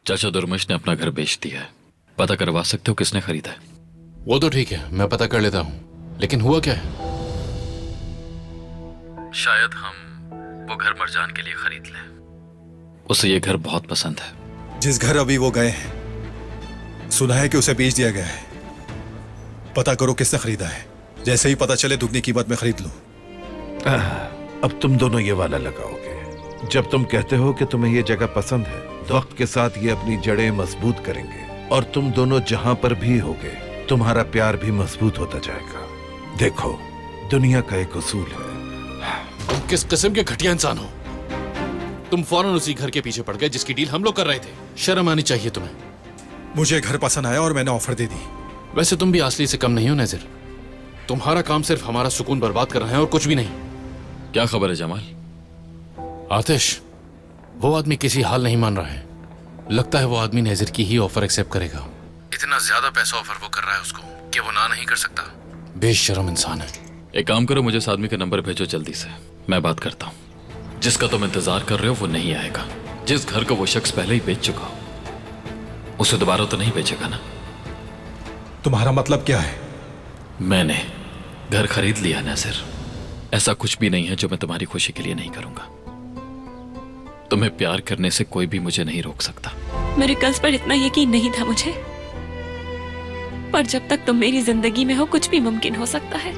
चाचा दुर्मश ने अपना घर बेच दिया है। पता करवा सकते हो किसने खरीदा है? वो तो ठीक है, मैं पता कर लेता हूँ, लेकिन हुआ क्या है? शायद हम वो घर मरजान के लिए खरीद लें। उसे ये घर बहुत पसंद है। जिस घर अभी वो गए हैं, सुना है कि उसे बेच दिया गया है। पता करो किसने खरीदा है। जैसे ही पता चले दुगनी कीमत में खरीद लो। अब तुम दोनों ये वाला लगाओगे। जब तुम कहते हो कि तुम्हें ये जगह पसंद है, तो वक्त के साथ ये अपनी जड़ें मजबूत करेंगे और तुम दोनों जहां पर भी होगे, तुम्हारा प्यार भी मजबूत होता जाएगा। देखो, दुनिया का एक उसूल है। तुम किस किस्म के घटिया इंसान हो? तुम फौरन उसी घर के पीछे पड़ गए जिसकी डील हम लोग कर रहे थे। शर्म आनी चाहिए तुम्हें। मुझे घर पसंद आया और मैंने ऑफर दे दी। वैसे तुम भी असली से कम नहीं हो नजीर। तुम्हारा काम सिर्फ हमारा सुकून बर्बाद करना है और कुछ भी नहीं। क्या खबर है जमाल? आतिश, वो आदमी किसी हाल नहीं मान रहा है। लगता है वो आदमी नजीर की ही ऑफर एक्सेप्ट करेगा। इतना ज्यादा पैसा ऑफर वो कर रहा है उसको कि वो ना नहीं कर सकता। बेशर्म इंसान है। एक काम करो, मुझे इस आदमी का नंबर भेजो जल्दी से, मैं बात करता हूँ। जिसका तुम इंतजार कर रहे हो वो नहीं आएगा। जिस घर को वो शख्स पहले ही बेच चुका हो, उसे दोबारा तो नहीं बेचेगा ना? तुम्हारा मतलब क्या है? मैंने घर खरीद लिया नज़र। ऐसा कुछ भी नहीं है जो मैं तुम्हारी खुशी के लिए नहीं करूंगा। तुम्हें प्यार करने से कोई भी मुझे नहीं रोक सकता। मेरे कर्ज पर इतना यकीन नहीं था मुझे, पर जब तक तुम मेरी जिंदगी में हो कुछ भी मुमकिन हो सकता है।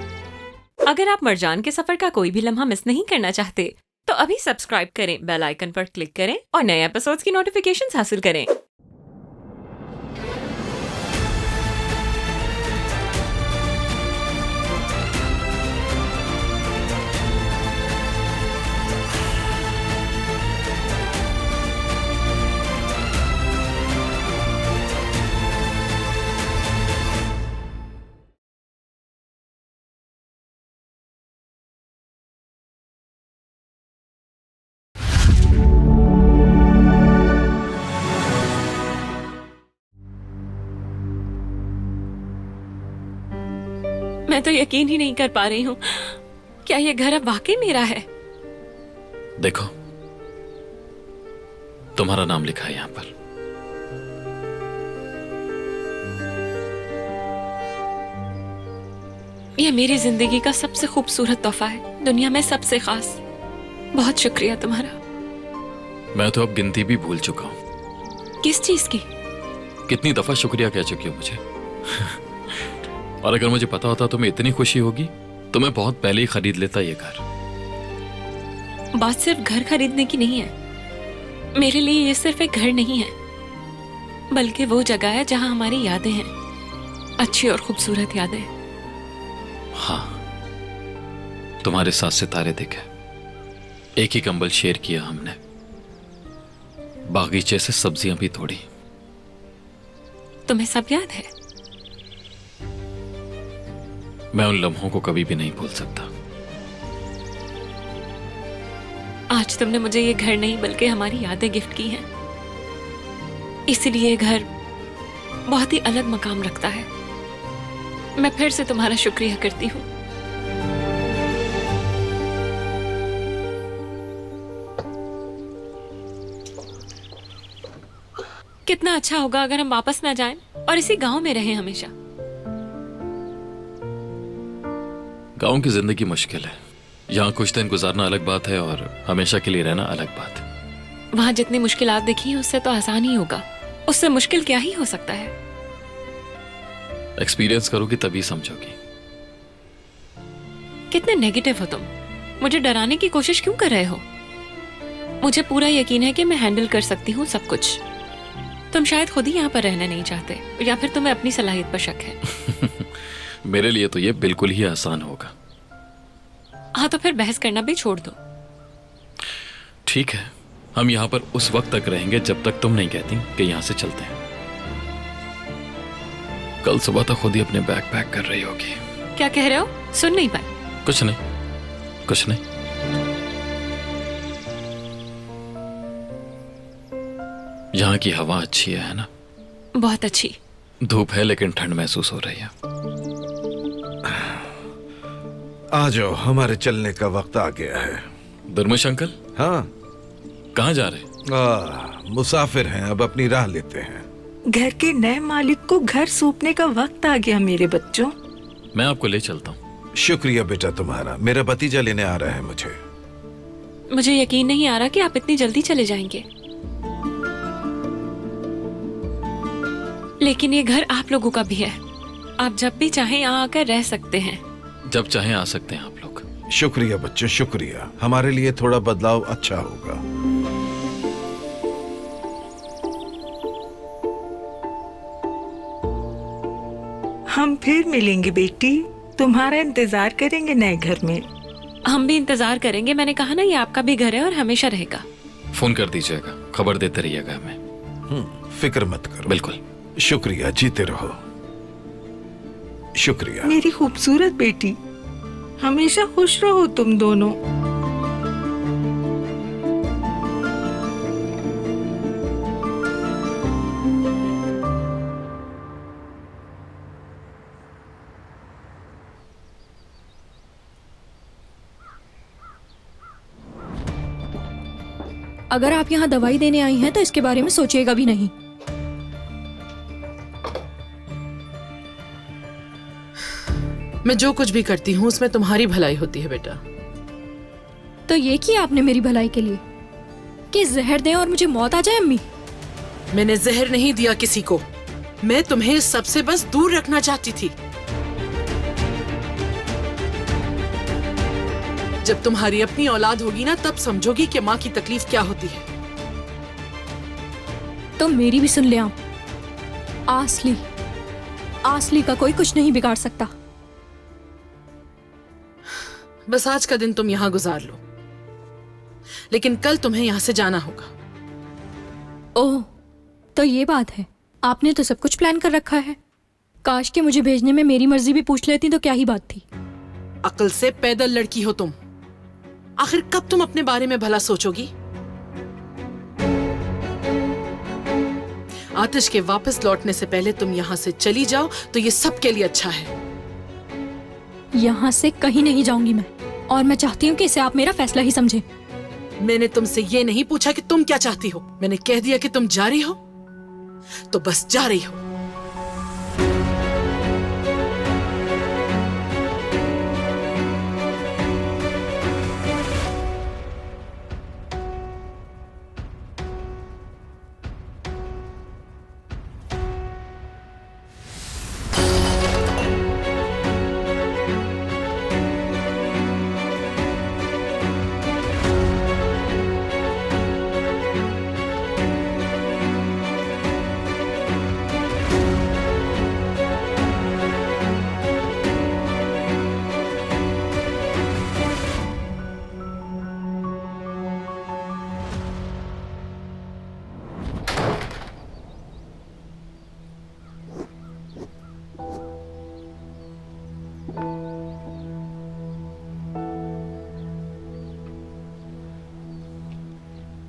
अगर आप मरजान के सफर का कोई भी लम्हा मिस नहीं करना चाहते, तो अभी सब्सक्राइब करें, बेल आइकन पर क्लिक करें और नए एपिसोड्स की नोटिफिकेशंस हासिल करें। मैं तो यकीन ही नहीं कर पा रही हूँ। क्या ये घर अब वाकई मेरा है? देखो, तुम्हारा नाम लिखा है यहां पर। ये मेरी जिंदगी का सबसे खूबसूरत तोहफा है, दुनिया में सबसे खास। बहुत शुक्रिया तुम्हारा। मैं तो अब गिनती भी भूल चुका हूं। किस चीज की? कितनी दफा शुक्रिया कह चुकी हो मुझे। और अगर मुझे पता होता तुम्हें इतनी खुशी होगी तो मैं बहुत पहले ही खरीद लेता ये घर। बात सिर्फ घर खरीदने की नहीं है। मेरे लिए ये सिर्फ एक घर नहीं है, बल्कि वो जगह है जहां हमारी यादें हैं, अच्छी और खूबसूरत यादें। हाँ, तुम्हारे साथ सितारे देखे, एक ही कंबल शेयर किया हमने, बागीचे से सब्जियां भी तोड़ी। तुम्हें सब याद है? मैं उन लम्हों को कभी भी नहीं भूल सकता। आज तुमने मुझे ये घर नहीं बल्कि हमारी यादें गिफ्ट की हैं, इसलिए ये घर बहुत ही अलग मकाम रखता है। मैं फिर से तुम्हारा शुक्रिया करती हूँ। कितना अच्छा होगा अगर हम वापस ना जाएं और इसी गांव में रहें हमेशा। गांव की जिंदगी मुश्किल है। यहाँ कुछ दिन गुजारना अलग बात है और हमेशा के लिए रहना अलग बात है। वहां जितनी मुश्किलात देखी हैं उससे तो आसान ही होगा। उससे मुश्किल क्या ही हो सकता है? एक्सपीरियंस करोगी तभी समझोगी। कितने नेगेटिव हो तुम। मुझे डराने की कोशिश क्यों कर रहे हो? मुझे पूरा यकीन है कि मैं हैंडल कर सकती हूँ सब कुछ। तुम शायद खुद ही यहाँ पर रहना नहीं चाहते, या फिर तुम्हें अपनी सलाहियत पर शक है। मेरे लिए तो ये बिल्कुल ही आसान होगा। हाँ, तो फिर बहस करना भी छोड़ दो। ठीक है, हम यहाँ पर उस वक्त तक रहेंगे जब तक तुम नहीं कहती कि यहाँ से चलते हैं। कल सुबह तक खुद ही अपने बैग पैक कर रही होगी। क्या कह रहे हो? सुन नहीं पाए। कुछ नहीं, कुछ नहीं। यहाँ की हवा अच्छी है ना? बहुत अच्छी। धूप है लेकिन ठंड महसूस हो रही है। आ जाओ, हमारे चलने का वक्त आ गया है। दुर्मश अंकल, हाँ, कहाँ जा रहे? मुसाफिर हैं, अब अपनी राह लेते हैं। घर के नए मालिक को घर सौंपने का वक्त आ गया मेरे बच्चों। मैं आपको ले चलता हूँ। शुक्रिया बेटा तुम्हारा। मेरा भतीजा लेने आ रहा है मुझे। मुझे यकीन नहीं आ रहा कि आप इतनी जल्दी चले जाएंगे, लेकिन ये घर आप लोगों का भी है। आप जब भी चाहें यहाँ आकर रह सकते हैं। जब चाहें आ सकते हैं आप लोग। शुक्रिया बच्चों, शुक्रिया। हमारे लिए थोड़ा बदलाव अच्छा होगा। हम फिर मिलेंगे बेटी, तुम्हारा इंतजार करेंगे नए घर में। हम भी इंतजार करेंगे। मैंने कहा ना, ये आपका भी घर है और हमेशा रहेगा। फोन कर दीजिएगा, खबर देते रहिएगा हमें। फिक्र मत करो। बिल्कुल। शुक्रिया, जीते रहो। शुक्रिया। मेरी खूबसूरत बेटी, हमेशा खुश रहो तुम दोनों। अगर आप यहाँ दवाई देने आई हैं तो इसके बारे में सोचिएगा भी नहीं। मैं जो कुछ भी करती हूँ उसमें तुम्हारी भलाई होती है बेटा। तो ये किया आपने मेरी भलाई के लिए कि जहर दें और मुझे मौत आ जाए? अम्मी, मैंने जहर नहीं दिया किसी को। मैं तुम्हें इस सबसे बस दूर रखना चाहती थी। जब तुम्हारी अपनी औलाद होगी ना, तब समझोगी कि माँ की तकलीफ क्या होती है। तो मेरी भी सुन ले आप। आसली का कोई कुछ नहीं बिगाड़ सकता। बस आज का दिन तुम यहाँ गुजार लो, लेकिन कल तुम्हें यहाँ से जाना होगा। ओह, तो ये बात है। आपने तो सब कुछ प्लान कर रखा है। काश कि मुझे भेजने में मेरी मर्जी भी पूछ लेती तो क्या ही बात थी। अक्ल से पैदल लड़की हो तुम। आखिर कब तुम अपने बारे में भला सोचोगी? आतिश के वापस लौटने से पहले तुम यहाँ से चली जाओ तो ये सबके लिए अच्छा है। यहाँ से कहीं नहीं जाऊंगी मैं, और मैं चाहती हूँ कि इसे आप मेरा फैसला ही समझें। मैंने तुमसे ये नहीं पूछा कि तुम क्या चाहती हो। मैंने कह दिया कि तुम जा रही हो तो बस जा रही हो।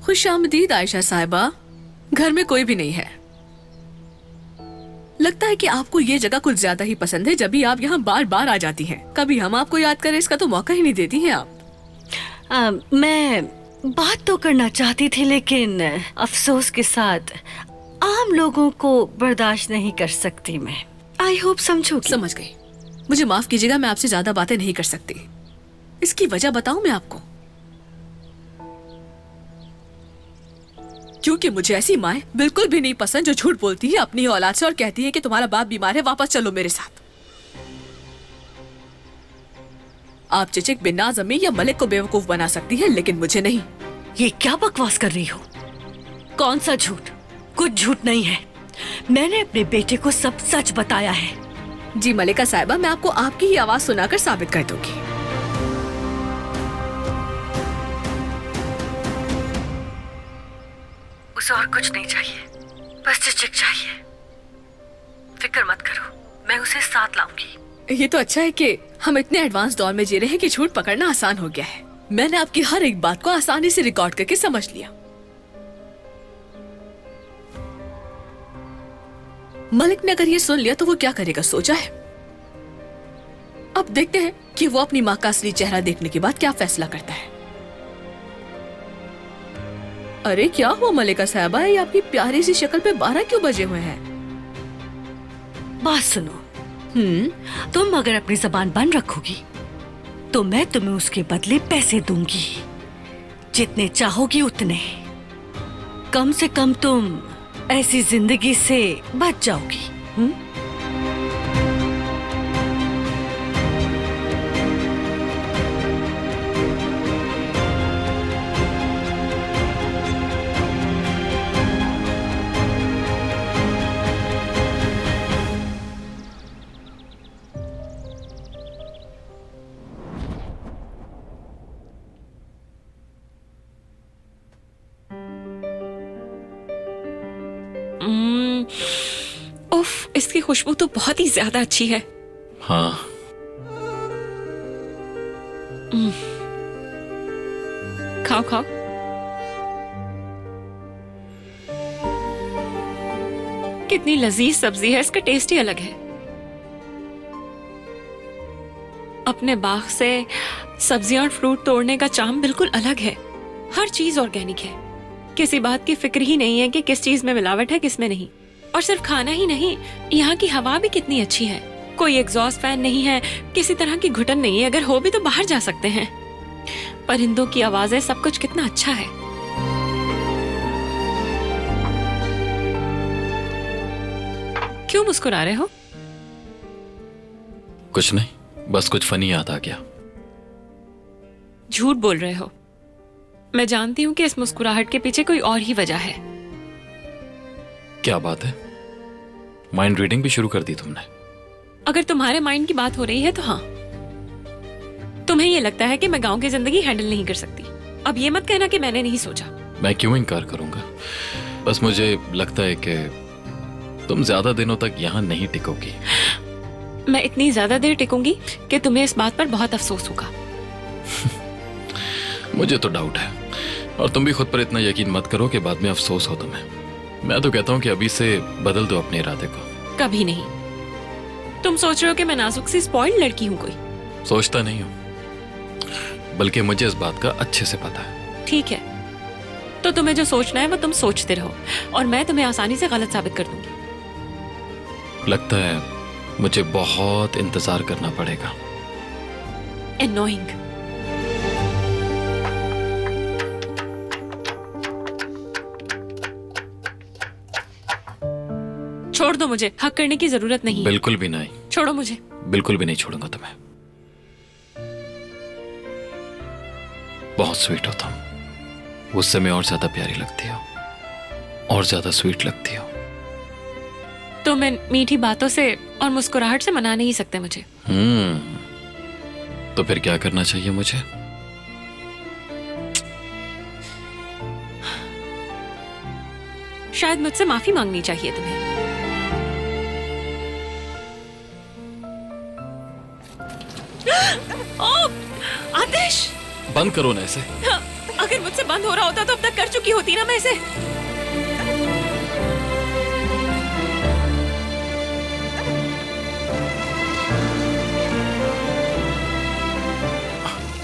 खुशामदीद आयशा साहिबा। घर में कोई भी नहीं है। लगता है कि आपको ये जगह कुछ ज्यादा ही पसंद है, जब भी आप यहाँ बार बार आ जाती हैं। कभी हम आपको याद करें इसका तो मौका ही नहीं देती हैं आप। मैं बात तो करना चाहती थी, लेकिन अफसोस के साथ आम लोगों को बर्दाश्त नहीं कर सकती मैं। आई होप समझोगी। समझ गई। मुझे माफ कीजिएगा, मैं आपसे ज्यादा बातें नहीं कर सकती। इसकी वजह बताऊं मैं आपको? क्योंकि मुझे ऐसी माएं बिल्कुल भी नहीं पसंद जो झूठ बोलती है अपनी औलाद से और कहती है कि तुम्हारा बाप बीमार है, वापस चलो मेरे साथ। आप चिचिक बिन्नाज अम्मी या मलिक को बेवकूफ बना सकती हैं, लेकिन मुझे नहीं। ये क्या बकवास कर रही हो? कौन सा झूठ? कुछ झूठ नहीं है। मैंने अपने बेटे को सब सच बताया है। जी मलिका साहिबा, मैं आपको आपकी ही आवाज सुनाकर साबित कर दूंगी। उसे और कुछ नहीं चाहिए, बस चिचिक चाहिए। फिक्र मत करो, मैं उसे साथ लाऊंगी। ये तो अच्छा है कि हम इतने एडवांस दौर में जी रहे हैं कि झूठ पकड़ना आसान हो गया है। मैंने आपकी हर एक बात को आसानी से रिकॉर्ड करके समझ लिया। मलिक ने अगर ये सुन लिया तो वो क्या करेगा, सोचा है? अब देखते हैं कि वो अपनी माँ का असली चेहरा देखने के बाद क्या फैसला करता है। अरे क्या हुआ मलिका साहबा, ये आपकी प्यारी सी शक्ल पे 12 क्यों बजे हुए हैं? बात सुनो, तुम अगर अपनी जबान बंद रखोगी तो मैं तुम्हें उसके बदले पैसे दूंगी, जितने चाहोगी उतने। कम से कम तुम ऐसी जिंदगी से बच जाओगी। उफ, इसकी खुशबू तो बहुत ही ज्यादा अच्छी है। हाँ। खाओ खाओ। कितनी लजीज सब्जी है, इसका टेस्ट ही अलग है। अपने बाग से सब्जियां और फ्रूट तोड़ने का चार्म बिल्कुल अलग है। हर चीज ऑर्गेनिक है, किसी बात की फिक्र ही नहीं है कि किस चीज में मिलावट है किस में नहीं। और सिर्फ खाना ही नहीं, यहाँ की हवा भी कितनी अच्छी है। कोई एग्जॉस्ट फैन नहीं है, किसी तरह की घुटन नहीं है, अगर हो भी तो बाहर जा सकते हैं। परिंदों की आवाजें, सब कुछ कितना अच्छा है। क्यों मुस्कुरा रहे हो? कुछ नहीं, बस कुछ फनी याद आ गया। झूठ बोल रहे हो। मैं जानती हूँ कि इस मुस्कुराहट के पीछे कोई और ही वजह है। क्या बात है? माइंड रीडिंग भी शुरू कर दी तुमने? अगर तुम्हारे माइंड की बात हो रही है तो हाँ। तुम्हें ये लगता है कि मैं गांव की जिंदगी हैंडल नहीं कर सकती। अब ये मत कहना कि मैंने नहीं सोचा। मैं क्यों इनकार करूंगा, बस मुझे लगता है कि तुम ज्यादा दिनों तक यहाँ नहीं टिकोगी। मैं इतनी ज्यादा देर टिकूंगी कि तुम्हें इस बात पर बहुत अफसोस होगा। मुझे तो डाउट है, और तुम भी खुद पर इतना यकीन मत करो कि बाद में अफसोस हो तुम्हें। मैं तो कहता हूँ कि अभी से बदल दो अपने इरादे को। कभी नहीं। तुम सोच रहे हो कि मैं नाजुक सी स्पॉइल्ड लड़की हूँ कोई? सोचता नहीं हूँ, बल्कि मुझे इस बात का अच्छे से पता है। ठीक है, तो तुम्हें जो सोचना है वो तुम सोचते रहो, और मैं तुम्हें आसानी से गलत साबित कर दूंगी। लगता है मुझे बहुत इंतजार करना पड़ेगा। Annoying। छोड़ दो मुझे, हक करने की जरूरत नहीं है। बिल्कुल भी नहीं। छोड़ो मुझे। बिल्कुल भी नहीं छोड़ूंगा तुम्हें। बहुत स्वीट हो तुम, उससे मैं और ज्यादा प्यारी लगती हो, और ज्यादा स्वीट लगती हो। तुम इन मीठी बातों से और मुस्कुराहट से मना नहीं सकते मुझे। तो फिर क्या करना चाहिए मुझे? शायद मुझसे माफी मांगनी चाहिए तुम्हें। ओ, आतिश! बंद करो ना इसे। अगर मुझसे बंद हो रहा होता तो अब तक कर चुकी होती ना मैं इसे।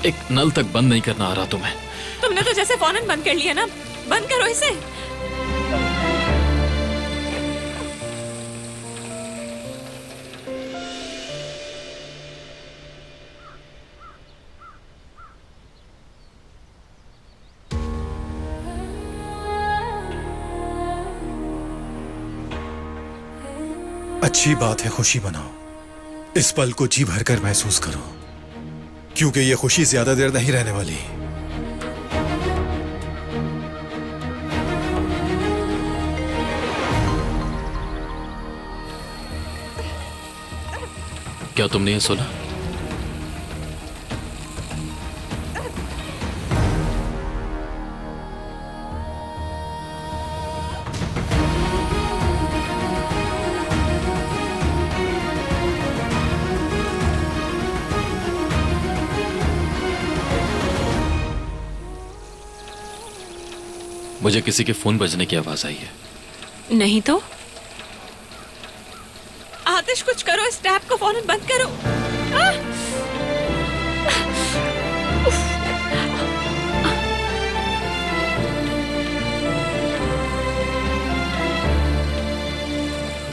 एक नल तक बंद नहीं करना आ रहा तुम्हें? तुमने तो जैसे फौरन बंद कर लिया ना। बंद करो इसे। अच्छी बात है, खुशी मनाओ। इस पल को जी भरकर महसूस करो, क्योंकि ये खुशी ज्यादा देर नहीं रहने वाली। क्या तुमने ये सुना? मुझे किसी के फोन बजने की आवाज आई है। नहीं तो? आतिश, कुछ करो, इस टैप को फौरन बंद करो।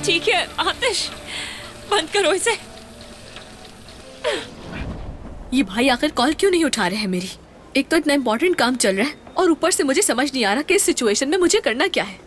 ठीक है आतिश, बंद करो इसे। ये भाई आखिर कॉल क्यों नहीं उठा रहे हैं मेरी? एक तो इतना इंपॉर्टेंट काम चल रहा है और ऊपर से मुझे समझ नहीं आ रहा कि इस सिचुएशन में मुझे करना क्या है।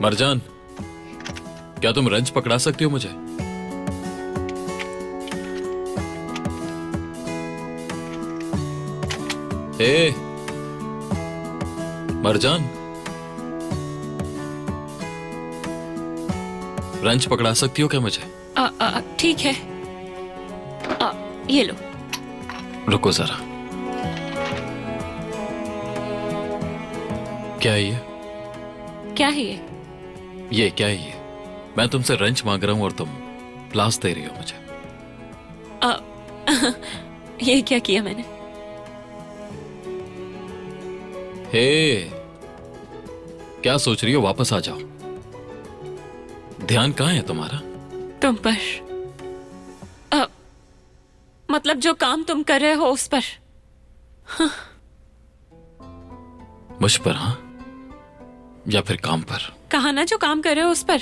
मरजान, क्या तुम रंच पकड़ा सकती हो मुझे? हे मरजान, रंच पकड़ा सकती हो क्या मुझे? ठीक है, ये लो। रुको जरा, क्या है ये? क्या है ये? ये क्या है ये? मैं तुमसे रंच मांग रहा हूं और तुम प्लास दे रही हो मुझे। ये क्या किया मैंने? हे, क्या सोच रही हो? वापस आ जाओ। ध्यान कहाँ है तुम्हारा? तुम पर। मतलब जो काम तुम कर रहे हो उस पर। हाँ। मुझ पर? हाँ, या फिर काम पर? कहा ना जो काम कर रहे हो उस पर।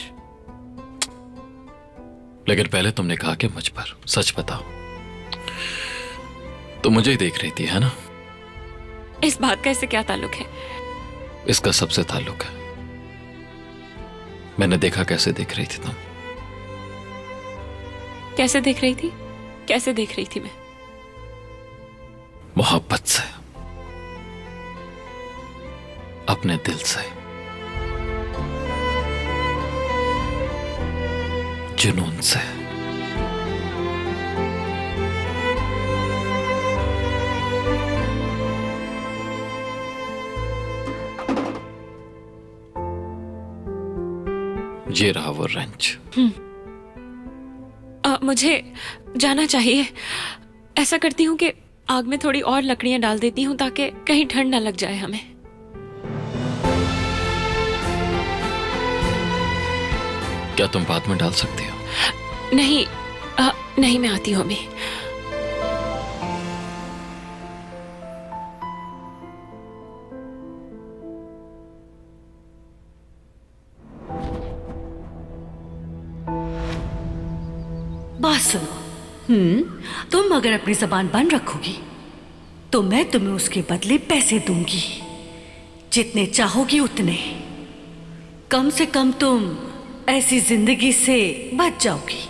लेकिन पहले तुमने कहा कि मुझ पर। सच बताओ, तो मुझे ही देख रही थी, है ना? इस बात का इससे क्या ताल्लुक है? इसका सबसे ताल्लुक है। मैंने देखा कैसे देख रही थी तुम। कैसे देख रही थी? कैसे देख रही थी मैं? मोहब्बत से, अपने दिल से, जुनून से। ये रहा वो रंच। मुझे जाना चाहिए। ऐसा करती हूँ कि आग में थोड़ी और लकड़ियां डाल देती हूँ ताकि कहीं ठंड ना लग जाए हमें। क्या तुम बाद में डाल सकती हो? नहीं, नहीं, मैं आती हूँ अभी। बात सुनो। तुम अगर अपनी जबान बंद रखोगी तो मैं तुम्हें उसके बदले पैसे दूंगी, जितने चाहोगी उतने। कम से कम तुम ऐसी जिंदगी से बच जाओगी।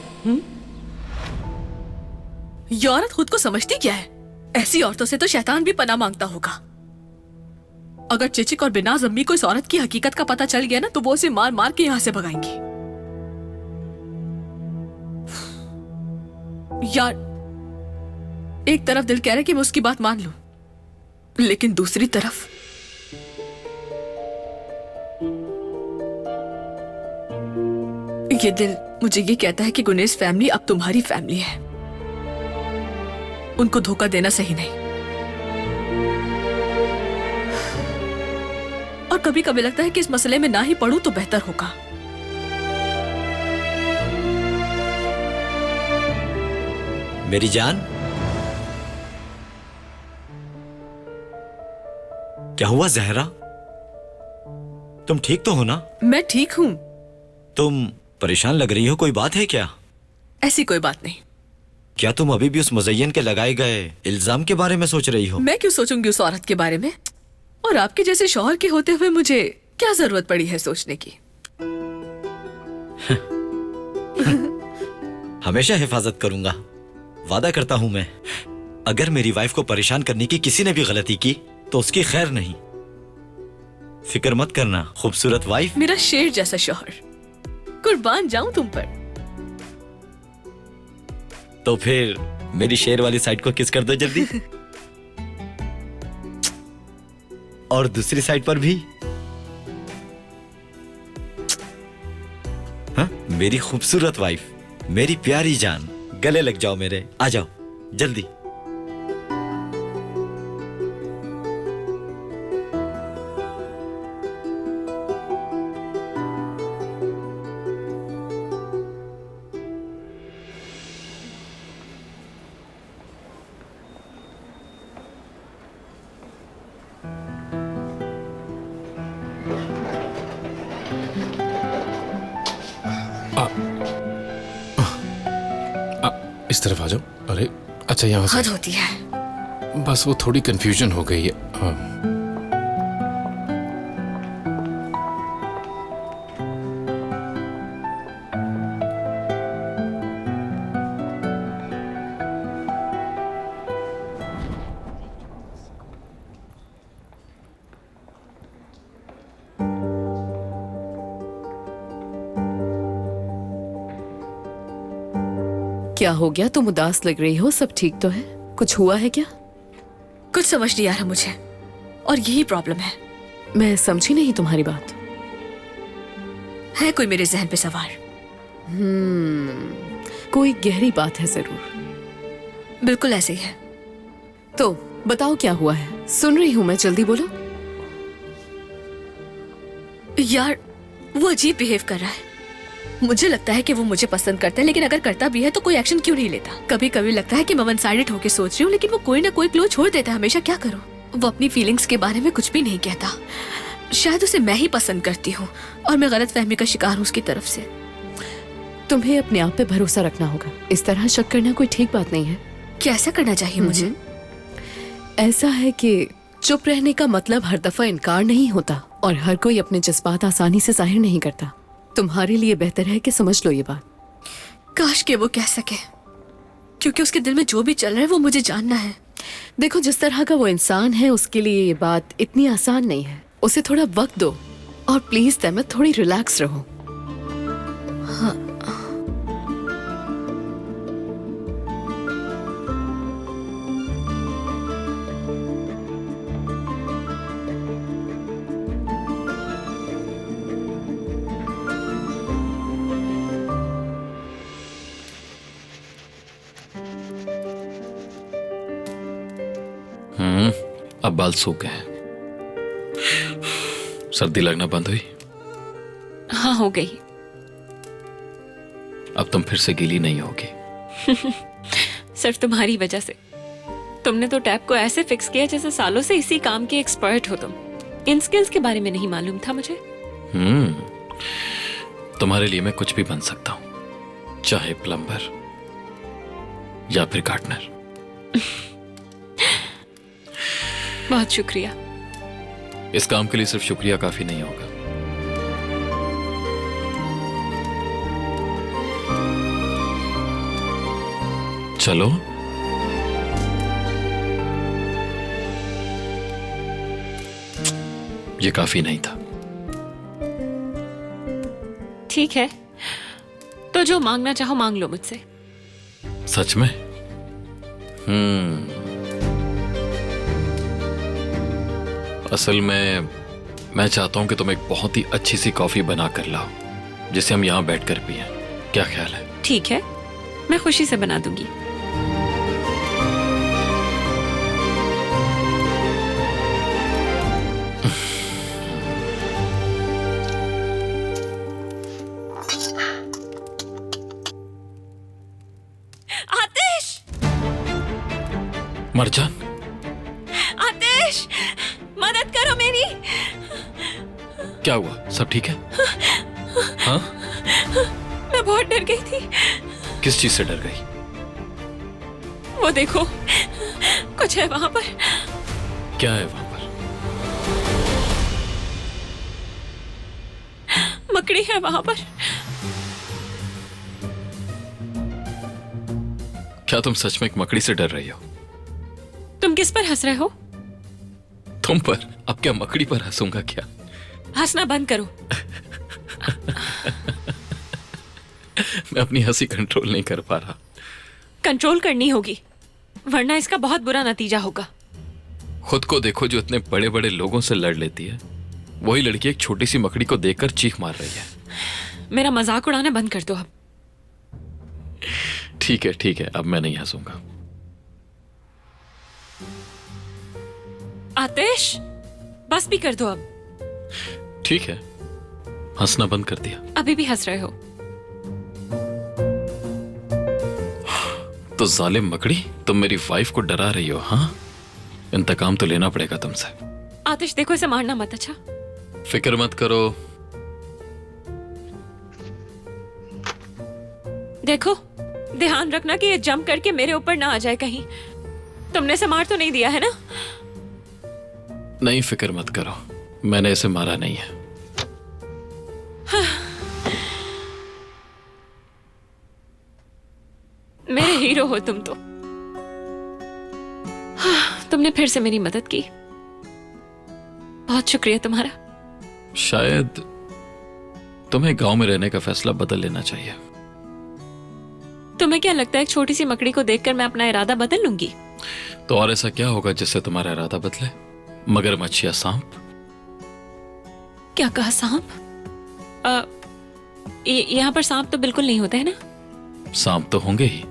ये औरत खुद को समझती क्या है? ऐसी औरतों से तो शैतान भी पनाह मांगता होगा। अगर चिचिक और बिनाज अम्मी को इस औरत की हकीकत का पता चल गया ना तो वो उसे मार मार के यहां से भगाएंगी। यार, एक तरफ दिल कह रहा है कि मैं उसकी बात मान लूं, लेकिन दूसरी तरफ ये दिल मुझे ये कहता है कि गुनेश फैमिली अब तुम्हारी फैमिली है। उनको धोखा देना सही नहीं। और कभी कभी लगता है कि इस मसले में ना ही पढ़ूं तो बेहतर होगा। मेरी जान, क्या हुआ जहरा? तुम ठीक तो हो ना? मैं ठीक हूं। तुम परेशान लग रही हो, कोई बात है क्या? ऐसी कोई बात नहीं। क्या तुम अभी भी उस मुज़य्यन के लगाए गए इल्जाम के बारे में सोच रही हो? मैं क्यों सोचूंगी उस औरत के बारे में? और आपके जैसे शौहर के होते हुए मुझे क्या जरूरत पड़ी है सोचने की? हमेशा हिफाजत करूंगा, वादा करता हूं मैं। अगर मेरी वाइफ को परेशान करने की किसी ने भी गलती की तो उसकी खैर नहीं। फिक्र मत करना खूबसूरत वाइफ। मेरा शेर जैसा शौहर, कुर्बान जाऊं तुम पर। तो फिर मेरी शेर वाली साइड को किस कर दो जल्दी। और दूसरी साइड पर भी। हाँ? मेरी खूबसूरत वाइफ, मेरी प्यारी जान, गले लग जाओ मेरे, आ जाओ जल्दी। इस तरफ आ जाओ। अरे अच्छा, यहाँ से हद होती है। बस वो थोड़ी कंफ्यूजन हो गई है। क्या हो गया? तुम उदास लग रही हो। सब ठीक तो है? कुछ हुआ है क्या? कुछ समझ नहीं आ रहा मुझे, और यही प्रॉब्लम है। मैं समझी नहीं तुम्हारी बात। है कोई मेरे जहन पे सवार? कोई गहरी बात है जरूर। बिल्कुल ऐसे ही है। तो बताओ क्या हुआ है? सुन रही हूं मैं, जल्दी बोलो। यार, वो अजीब बिहेव कर रहा है। मुझे लगता है कि वो मुझे पसंद करता है, लेकिन अगर करता भी है तो कोई एक्शन क्यों नहीं लेता? कभी कभी लगता है कि मैं वन साइडेड होके सोच रही हूँ, लेकिन वो कोई ना कोई क्लू छोड़ देता है हमेशा। क्या करूँ? वो अपनी फीलिंग्स के बारे में कुछ भी नहीं कहता। शायद उसे मैं ही पसंद करती हूँ और मैं गलत फहमी का शिकार हूँ उसकी तरफ से। तुम्हें अपने आप पे भरोसा रखना होगा। इस तरह शक करना कोई ठीक बात नहीं है। क्या ऐसा करना चाहिए मुझे? ऐसा है कि चुप रहने का मतलब हर दफा इनकार नहीं होता, और हर कोई अपने जज्बात आसानी से जाहिर नहीं करता। तुम्हारे लिए बेहतर है कि समझ लो ये बात। काश कि वो कह सके, क्योंकि उसके दिल में जो भी चल रहा है वो मुझे जानना है। देखो, जिस तरह का वो इंसान है उसके लिए ये बात इतनी आसान नहीं है। उसे थोड़ा वक्त दो, और प्लीज तहमत थोड़ी रिलैक्स रहो। हाँ। अब बाल सूख गए हैं। सर्दी लगना बंद हुई? हाँ, हो गई। अब तुम फिर से गीली नहीं होगी। सिर्फ तुम्हारी वजह से। तुमने तो टैप को ऐसे फिक्स किया जैसे सालों से इसी काम के एक्सपर्ट हो तुम। इन स्किल्स के बारे में नहीं मालूम था मुझे। तुम्हारे लिए मैं कुछ भी बन सकता हूं, चाहे प्लम्बर या फिर गार्डनर। बहुत शुक्रिया। इस काम के लिए सिर्फ शुक्रिया काफी नहीं होगा। चलो। ये काफी नहीं था। ठीक है, तो जो मांगना चाहो मांग लो मुझसे। सच में? असल में मैं चाहता हूं कि तुम एक बहुत ही अच्छी सी कॉफी बना कर लाओ, जिसे हम यहां बैठकर पिएं। क्या ख्याल है? ठीक है, मैं खुशी से बना दूंगी। आतिश! मरजान, आतिश! मदद करो मेरी। क्या हुआ? सब ठीक है? हाँ? मैं बहुत डर गई थी। किस चीज से डर गई? वो देखो, कुछ है वहां पर। क्या है वहां पर? मकड़ी है वहां पर। क्या तुम सच में एक मकड़ी से डर रही हो? तुम किस पर हंस रहे हो? तुम पर। अब क्या मकड़ी पर हंसूंगा क्या? हंसना बंद करो। मैं अपनी हंसी कंट्रोल नहीं कर पा रहा। कंट्रोल करनी होगी, वरना इसका बहुत बुरा नतीजा होगा। खुद को देखो, जो इतने बड़े बड़े लोगों से लड़ लेती है, वही लड़की एक छोटी सी मकड़ी को देखकर चीख मार रही है। मेरा मजाक उड़ाना बंद कर दो अब। ठीक है, अब मैं नहीं हंसूंगा। आतिश, बस भी कर दो अब। ठीक है, हंसना बंद कर दिया। अभी भी हंस रहे हो। तो जालिम मकड़ी, तुम मेरी वाइफ को डरा रही हो? हाँ, इंतकाम तो लेना पड़ेगा तुमसे। आतिश देखो, इसे मारना मत। अच्छा, फिक्र मत करो। देखो, ध्यान रखना कि ये जंप करके मेरे ऊपर ना आ जाए कहीं। तुमने इसे मार तो नहीं दिया है ना? नहीं, फिक्र मत करो, मैंने इसे मारा नहीं है। मेरे हीरो हो तुम तो। तुमने फिर से मेरी मदद की, बहुत शुक्रिया तुम्हारा। शायद तुम्हें गांव में रहने का फैसला बदल लेना चाहिए। तुम्हें क्या लगता है एक छोटी सी मकड़ी को देखकर मैं अपना इरादा बदल लूंगी? तो और ऐसा क्या होगा जिससे तुम्हारा इरादा बदले? मगरमच्छ या सांप? क्या कहा, सांप? यहाँ पर सांप तो बिल्कुल नहीं होते हैं ना? सांप तो होंगे ही।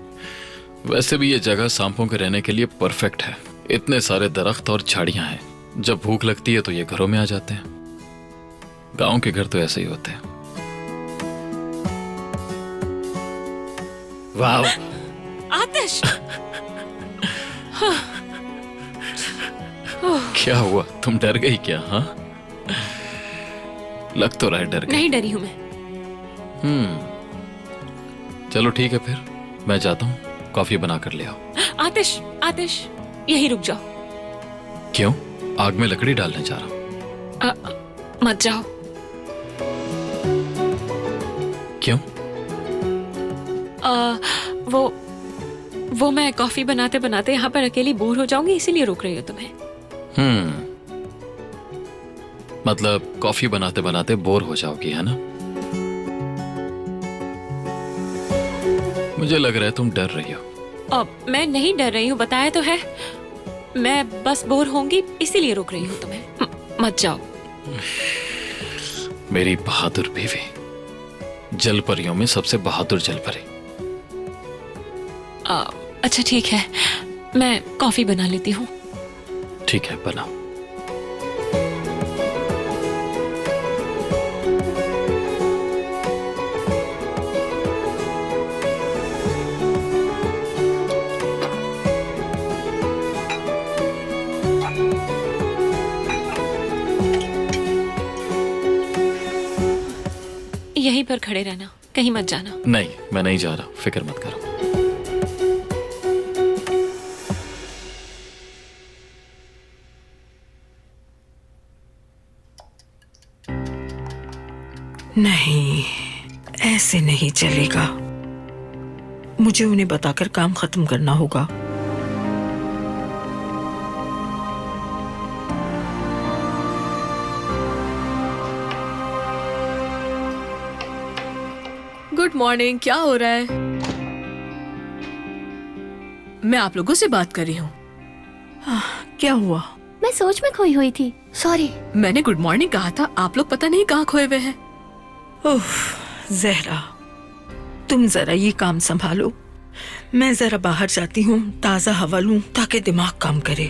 वैसे भी ये जगह सांपों के रहने के लिए परफेक्ट है। इतने सारे दरख्त और झाड़ियां हैं। जब भूख लगती है तो ये घरों में आ जाते हैं। गांव के घर तो ऐसे ही होते हैं। वाह आतिश! क्या हुआ, तुम डर गई क्या? हाँ, लग तो रहा है डर गई। नहीं डरी हूं मैं। चलो ठीक है, फिर मैं जाता हूँ, कॉफी बना कर ले आओ। आतिश, आतिश, यहीं रुक जाओ। क्यों? आग में लकड़ी डालने जा रहा हूँ। मत जाओ। क्यों? वो मैं कॉफी बनाते बनाते यहाँ पर अकेली बोर हो जाऊंगी, इसीलिए रोक रही हूँ तुम्हें। मतलब कॉफी बनाते बनाते बोर हो जाओगी, है ना? मुझे लग रहा है तुम डर रही हो। मैं नहीं डर रही हूँ, बताया तो है। मैं बस बोर होंगी, इसीलिए रोक रही हूँ तुम्हें। मत जाओ। मेरी बहादुर बीवी, जल परियों में सबसे बहादुर जल परी। अच्छा ठीक है, मैं कॉफी बना लेती हूँ। ठीक है, बनाओ। यहीं पर खड़े रहना, कहीं मत जाना। नहीं, मैं नहीं जा रहा, फिक्र मत करो। नहीं, ऐसे नहीं चलेगा। मुझे उन्हें बताकर काम खत्म करना होगा। Good morning. क्या हो रहा है? मैं आप लोगों से बात कर रही हूँ। क्या हुआ? मैं सोच में खोई हुई थी, सॉरी। मैंने गुड मॉर्निंग कहा था, आप लोग पता नहीं कहाँ खोए हुए हैं। ओह जहरा, तुम जरा ये काम संभालो, मैं जरा बाहर जाती हूँ, ताजा हवा लूं ताकि दिमाग काम करे।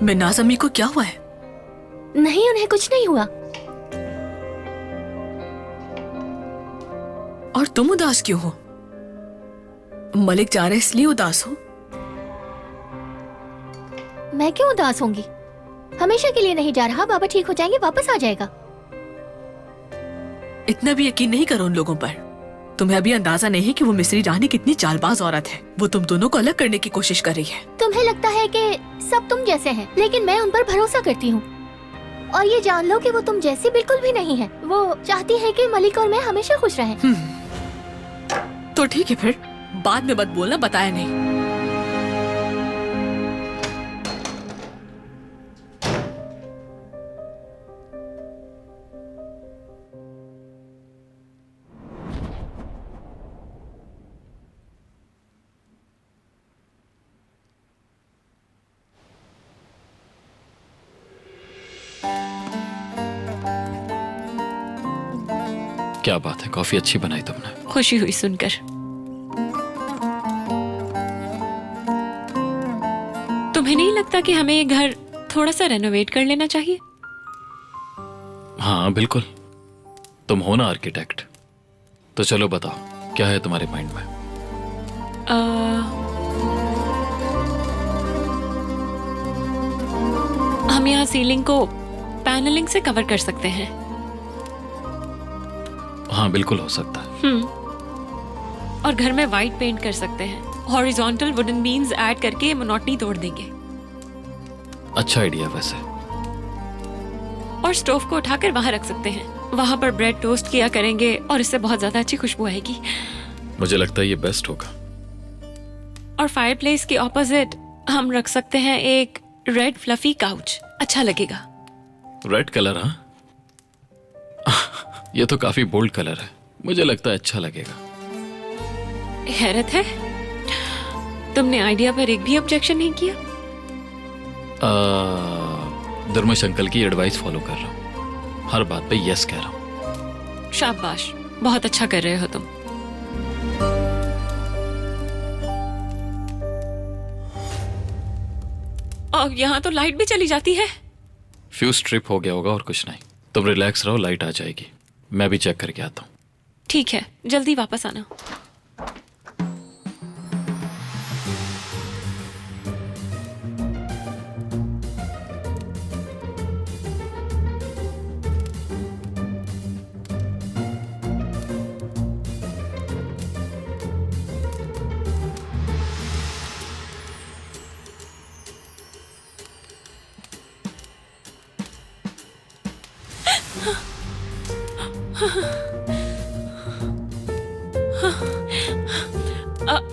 मिन्नाज अम्मी को क्या हुआ है? नहीं, उन्हें कुछ नहीं हुआ। और तुम उदास क्यों हो? मलिक जा रहे इसलिए उदास हो? मैं क्यों उदास होंगी? हमेशा के लिए नहीं जा रहा, बाबा ठीक हो जाएंगे, वापस आ जाएगा। इतना भी यकीन नहीं करो उन लोगों पर। तुम्हें अभी अंदाजा नहीं है कि वो मिस्री रानी कितनी चालबाज औरत है। वो तुम दोनों को अलग करने की कोशिश कर रही है। तुम्हें लगता है कि सब तुम जैसे हैं, लेकिन मैं उन पर भरोसा करती हूँ। और ये जान लो कि वो तुम जैसी बिल्कुल भी नहीं है। वो चाहती है कि मलिक और मैं हमेशा खुश रहें। तो ठीक है, फिर बाद में मत बोलना बताया नहीं। क्या बात है, कॉफी अच्छी बनाई तुमने। खुशी हुई सुनकर। तुम्हें नहीं लगता कि हमें ये घर थोड़ा सा रेनोवेट कर लेना चाहिए? हाँ बिल्कुल, तुम हो ना आर्किटेक्ट, तो चलो बताओ क्या है तुम्हारे माइंड में। हम यहाँ सीलिंग को पैनलिंग से कवर कर सकते हैं। हाँ बिल्कुल हो सकता है। और घर में वाइट पेंट कर सकते हैं। हॉरिजॉन्टल वुडन बीम्स ऐड करके मोनोटनी तोड़ देंगे। अच्छा आइडिया वैसे। और स्टोव को उठाकर वहां रख सकते हैं। वहां पर ब्रेड टोस्ट किया करेंगे और इससे बहुत ज्यादा अच्छी खुशबू आएगी। मुझे लगता है ये बेस्ट होगा। और फायरप्लेस के ऑपोजिट हम रख सकते हैं एक रेड फ्लफी काउच। अच्छा लगेगा। Red colour? हाँ ये तो काफी बोल्ड कलर है, मुझे लगता है अच्छा लगेगा। हैरत है, तुमने आइडिया पर एक भी ऑब्जेक्शन नहीं किया। धर्मेश अंकल की एडवाइस फॉलो कर रहा हूँ, हर बात पे यस कह रहा हूँ। शाबाश, बहुत अच्छा कर रहे हो तुम। और यहाँ तो लाइट भी चली जाती है। फ्यूज ट्रिप हो गया होगा और कुछ नहीं। तुम रिलैक्स रहो, लाइट आ जाएगी। मैं भी चेक करके आता हूँ। ठीक है, जल्दी वापस आना।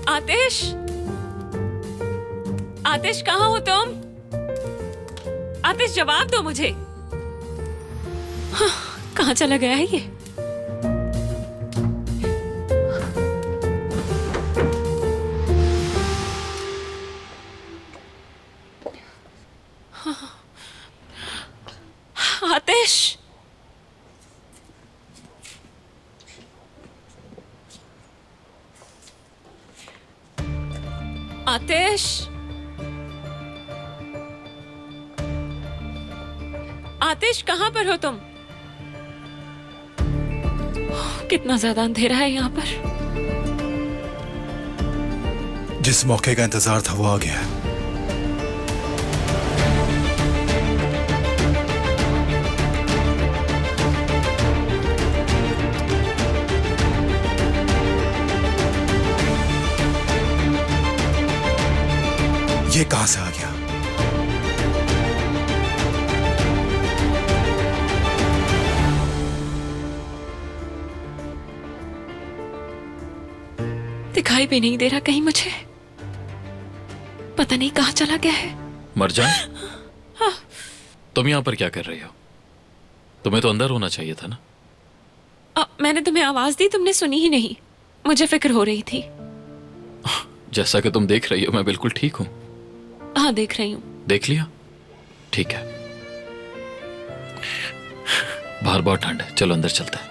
आतिश, आतिश कहाँ हो तुम? आतिश जवाब दो मुझे। कहाँ चला गया है ये? आतिश, आतिश, आतिश कहाँ पर हो तुम? कितना ज्यादा अंधेरा है यहाँ पर। जिस मौके का इंतजार था वो आ गया। ये कहां से आ गया? दिखाई भी नहीं दे रहा कहीं मुझे। पता नहीं कहाँ चला गया है। मरजान, तुम यहाँ पर क्या कर रही हो? तुम्हें तो अंदर होना चाहिए था ना। मैंने तुम्हें आवाज दी, तुमने सुनी ही नहीं। मुझे फिक्र हो रही थी। जैसा कि तुम देख रही हो मैं बिल्कुल ठीक हूँ। हाँ देख रही हूँ। देख लिया? ठीक है। बाहर बहुत ठंड है, चलो अंदर चलते हैं।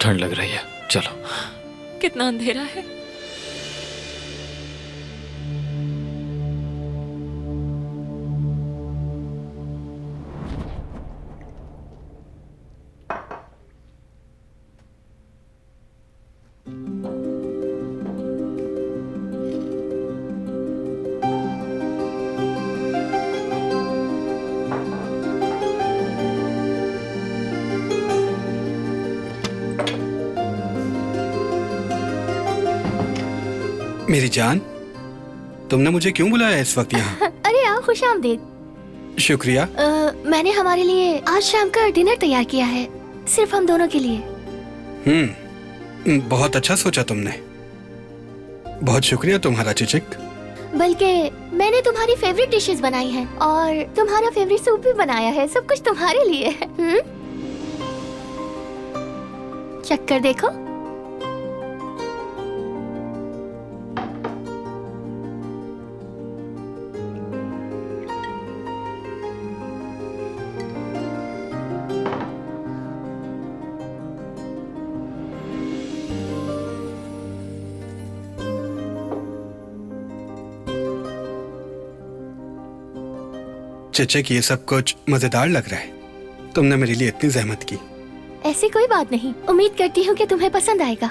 ठंड लग रही है, चलो। कितना अंधेरा है। मेरी जान, तुमने मुझे क्यों बुलाया इस वक्त यहाँ? अरे आओ, खुश आमदीद। शुक्रिया। मैंने हमारे लिए आज शाम का डिनर तैयार किया है, सिर्फ हम दोनों के लिए। बहुत अच्छा सोचा तुमने। बहुत शुक्रिया तुम्हारा चिचिक। बल्कि मैंने तुम्हारी फेवरेट डिशेस बनाई हैं और तुम्हारा फेवरेट सूप भी बनाया है। सब कुछ तुम्हारे लिए है। चक्कर देखो। चिचिक, ये सब कुछ मजेदार लग रहा है। तुमने मेरे लिए इतनी जहमत की। ऐसी कोई बात नहीं, उम्मीद करती हूँ कि तुम्हें पसंद आएगा।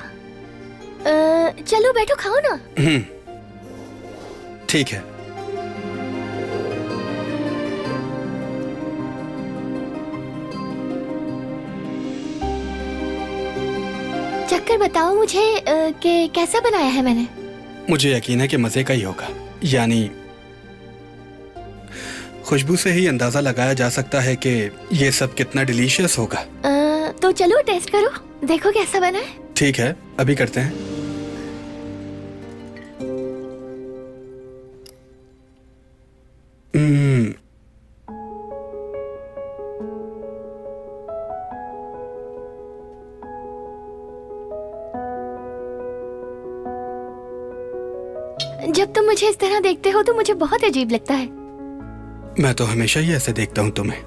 चलो बैठो, खाओ ना। ठीक है। चक्कर बताओ मुझे कि कैसा बनाया है मैंने। मुझे यकीन है कि मजे का ही होगा। यानी खुशबू से ही अंदाजा लगाया जा सकता है कि ये सब कितना डिलीशियस होगा। तो चलो टेस्ट करो, देखो कैसा बना है। ठीक है, अभी करते हैं। जब तुम मुझे इस तरह देखते हो तो मुझे बहुत अजीब लगता है। मैं तो हमेशा ही ऐसे देखता हूँ तुम्हें।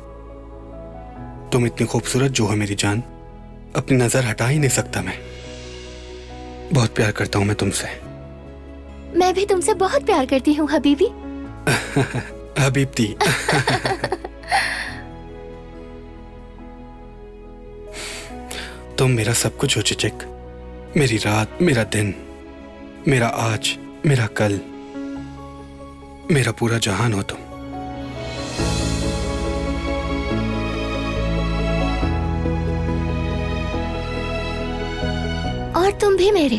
तुम इतनी खूबसूरत जो हो मेरी जान, अपनी नजर हटा ही नहीं सकता मैं। बहुत प्यार करता हूँ मैं तुमसे। मैं भी तुमसे बहुत प्यार करती हूँ हबीबी। हबीबती। तुम मेरा सब कुछ हो चिचिक। मेरी रात, मेरा दिन, मेरा आज, मेरा कल, मेरा पूरा जहान हो तुम। और तुम भी मेरे।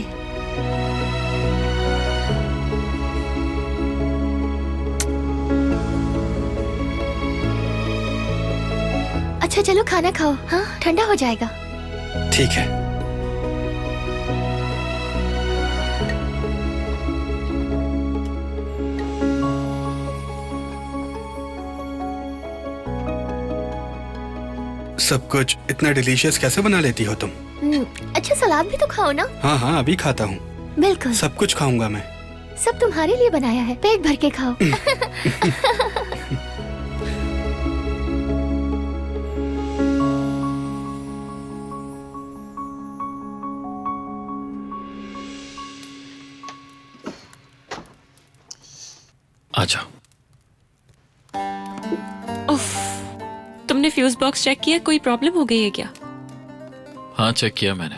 अच्छा चलो खाना खाओ, हाँ ठंडा हो जाएगा। ठीक है। सब कुछ इतना डिलीशियस कैसे बना लेती हो तुम? अच्छा सलाद भी तो खाओ ना। हाँ हाँ, अभी खाता हूँ। बिल्कुल सब कुछ खाऊंगा मैं। सब तुम्हारे लिए बनाया है, पेट भर के खाओ। आजा। उफ, तुमने फ्यूज बॉक्स चेक किया? कोई प्रॉब्लम हो गई है क्या? हाँ चेक किया मैंने।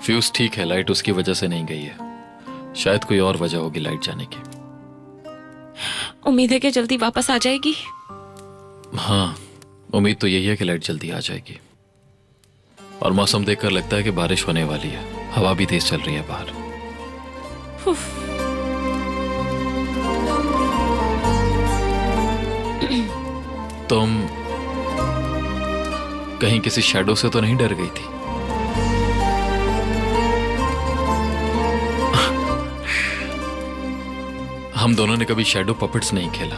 फ्यूज ठीक है, लाइट उसकी वजह से नहीं गई है। शायद कोई और वजह होगी लाइट जाने की। उम्मीद है कि जल्दी वापस आ जाएगी। हाँ, उम्मीद तो यही है कि लाइट जल्दी आ जाएगी। और मौसम देखकर लगता है कि बारिश होने वाली है। हवा भी तेज चल रही है बाहर। तुम कहीं किसी शैडो से तो नहीं डर गई थी? हम दोनों ने कभी शैडो पपेट्स नहीं खेला।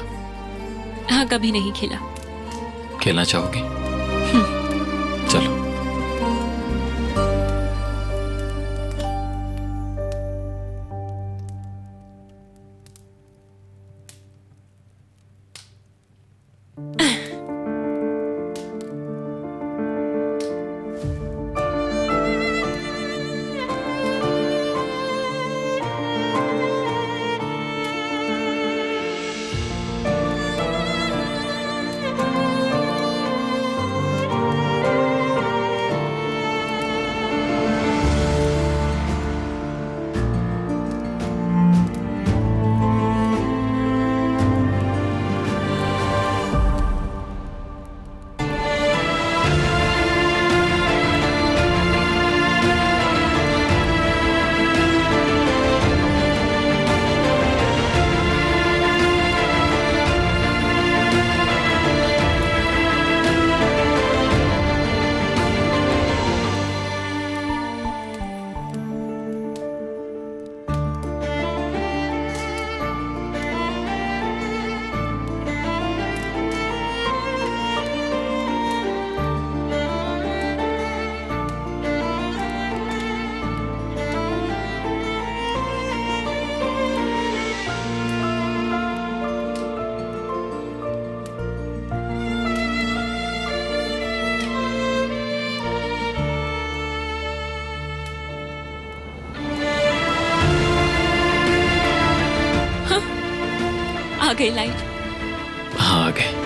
हाँ, कभी नहीं खेला। खेलना चाहोगे? चलो। गई लाइट? हाँ, आ गई।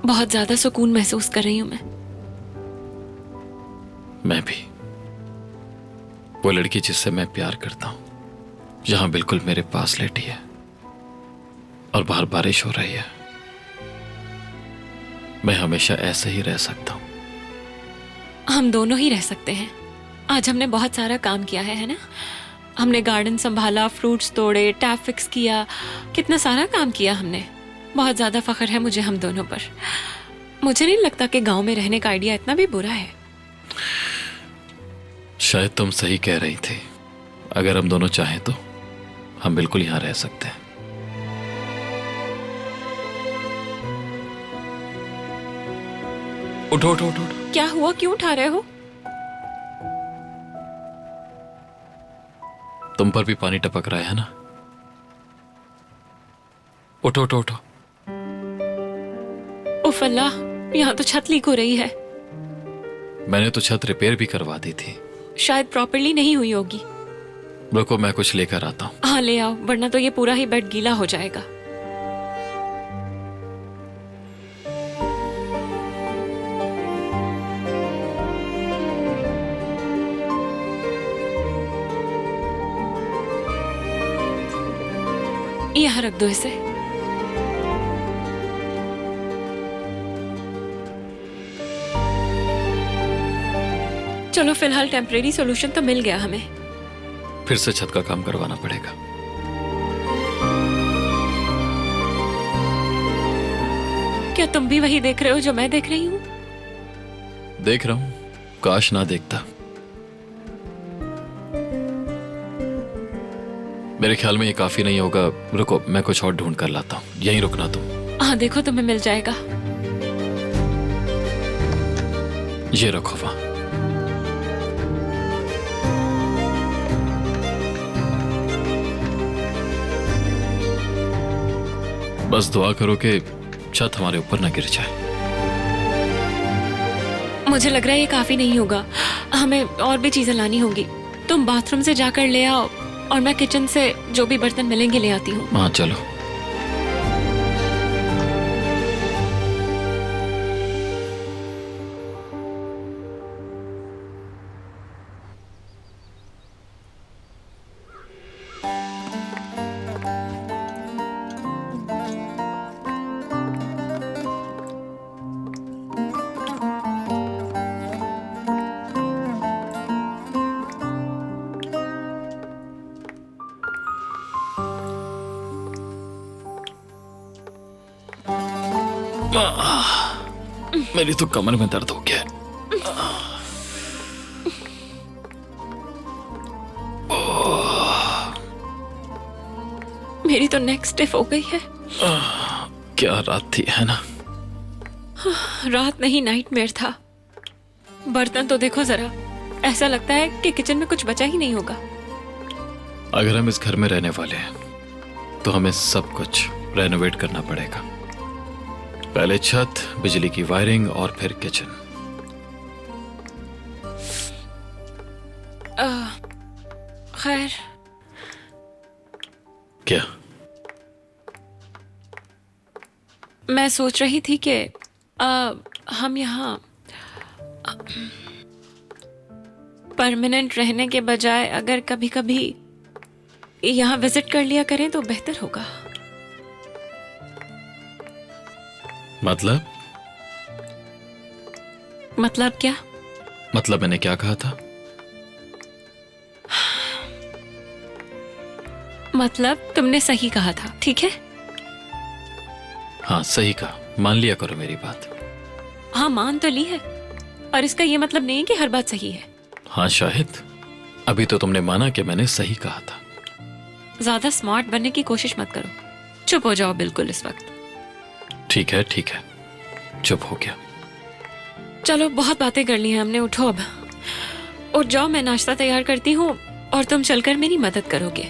बहुत ज्यादा सुकून महसूस कर रही हूं मैं भी। वो लड़की जिससे मैं प्यार करता हूं यहां बिल्कुल मेरे पास लेटी है और बाहर बारिश हो रही है। मैं हमेशा ऐसे ही रह सकता हूं। हम दोनों ही रह सकते हैं। आज हमने बहुत सारा काम किया है ना? हमने गार्डन संभाला, फ्रूट्स तोड़े, टैप फिक्स किया, कितना सारा काम किया हमने। बहुत ज्यादा फख्र है मुझे हम दोनों पर। मुझे नहीं लगता कि गांव में रहने का आइडिया इतना भी बुरा है। शायद तुम सही कह रही थी। अगर हम दोनों चाहें तो हम बिल्कुल यहां रह सकते हैं। उठो उठो उठो उठो। क्या हुआ? क्यों उठा रहे हो? तुम पर भी पानी टपक रहा है ना? उठो उठो उठो। उफ अल्लाह, यहाँ तो छत लीक हो रही है। मैंने तो छत रिपेयर भी करवा दी थी। शायद प्रॉपर्ली नहीं हुई होगी। रुको, मैं कुछ लेकर आता हूँ। हाँ ले आओ, वरना तो ये पूरा ही बेड गीला हो जाएगा। यहाँ रख दो इसे। चलो फिलहाल टेम्परेरी सॉल्यूशन तो मिल गया हमें। फिर से छत का काम करवाना पड़ेगा। क्या तुम भी वही देख रहे हो जो मैं देख रही हूँ? देख रहा हूं, काश ना देखता। मेरे ख्याल में ये काफी नहीं होगा। रुको, मैं कुछ और ढूंढ कर लाता हूं। यहीं रुकना तुम। हाँ देखो, तुम्हें मिल जाएगा। ये रखो वहां। बस दुआ करो कि छत हमारे ऊपर ना गिर जाए। मुझे लग रहा है ये काफी नहीं होगा, हमें और भी चीजें लानी होंगी। तुम बाथरूम से जाकर ले आओ और मैं किचन से जो भी बर्तन मिलेंगे ले आती हूँ। हाँ चलो। मेरी तो कमर में दर्द हो गया है। मेरी तो नेक स्टिफ हो गई है। क्या रात थी, है ना? रात नहीं, नाइटमेयर था। बर्तन तो देखो जरा, ऐसा लगता है कि किचन में कुछ बचा ही नहीं होगा। अगर हम इस घर में रहने वाले हैं तो हमें सब कुछ रेनोवेट करना पड़ेगा। पहले छत, बिजली की वायरिंग और फिर किचन। खैर, क्या? मैं सोच रही थी कि हम यहाँ परमानेंट रहने के बजाय अगर कभी कभी यहाँ विजिट कर लिया करें तो बेहतर होगा। मतलब क्या? मतलब मैंने क्या कहा था? मतलब तुमने सही कहा था, ठीक है? हाँ सही कहा, मान लिया करो मेरी बात। हाँ मान तो ली है, और इसका ये मतलब नहीं कि हर बात सही है। हाँ शाहिद, अभी तो तुमने माना कि मैंने सही कहा था। ज्यादा स्मार्ट बनने की कोशिश मत करो। चुप हो जाओ बिल्कुल इस वक्त। ठीक है ठीक है, चुप हो गया। चलो बहुत बातें कर ली हैं हमने, उठो अब। उठ जाओ, मैं नाश्ता तैयार करती हूँ और तुम चलकर मेरी मदद करोगे।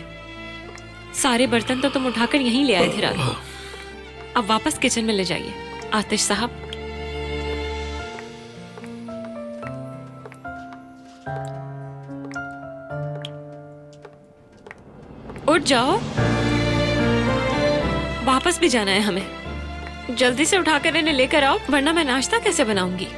सारे बर्तन तो तुम उठाकर यहीं ले आए थे रात को। अब वापस किचन में ले जाइए। आतिश साहब, उठ जाओ, वापस भी जाना है हमें। जल्दी से उठाकर इन्हें लेकर आओ, वरना मैं नाश्ता कैसे बनाऊंगी।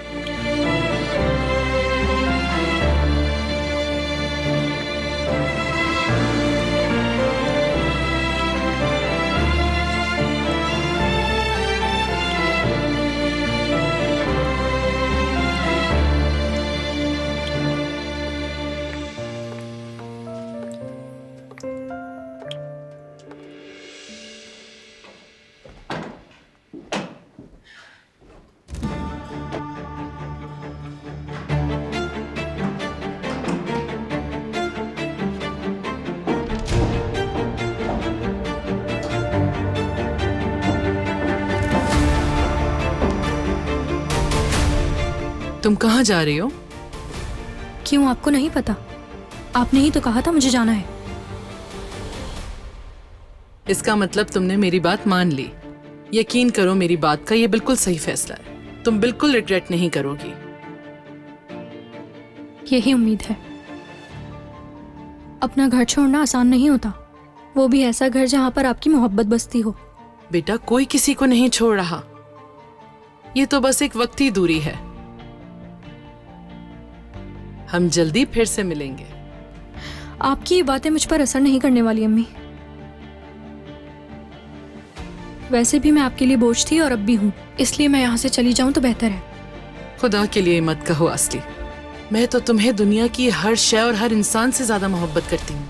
तुम कहाँ जा रही हो? क्यों, आपको नहीं पता? आपने ही तो कहा था मुझे जाना है। इसका मतलब तुमने मेरी बात मान ली। यकीन करो मेरी बात का, ये बिल्कुल सही फैसला है। तुम बिल्कुल रिग्रेट नहीं करोगी। यही उम्मीद है। अपना घर छोड़ना आसान नहीं होता, वो भी ऐसा घर जहाँ पर आपकी मोहब्बत बसती हो। बेटा, कोई किसी को नहीं छोड़ रहा। ये तो बस एक वक्ती दूरी है। हम जल्दी फिर से मिलेंगे। आपकी ये बातें मुझ पर असर नहीं करने वाली अम्मी। वैसे भी मैं आपके लिए बोझ थी और अब भी हूँ, इसलिए मैं यहाँ से चली जाऊँ तो बेहतर है। खुदा के लिए मत कहो असली। मैं तो तुम्हें दुनिया की हर शय और हर इंसान से ज्यादा मोहब्बत करती हूँ।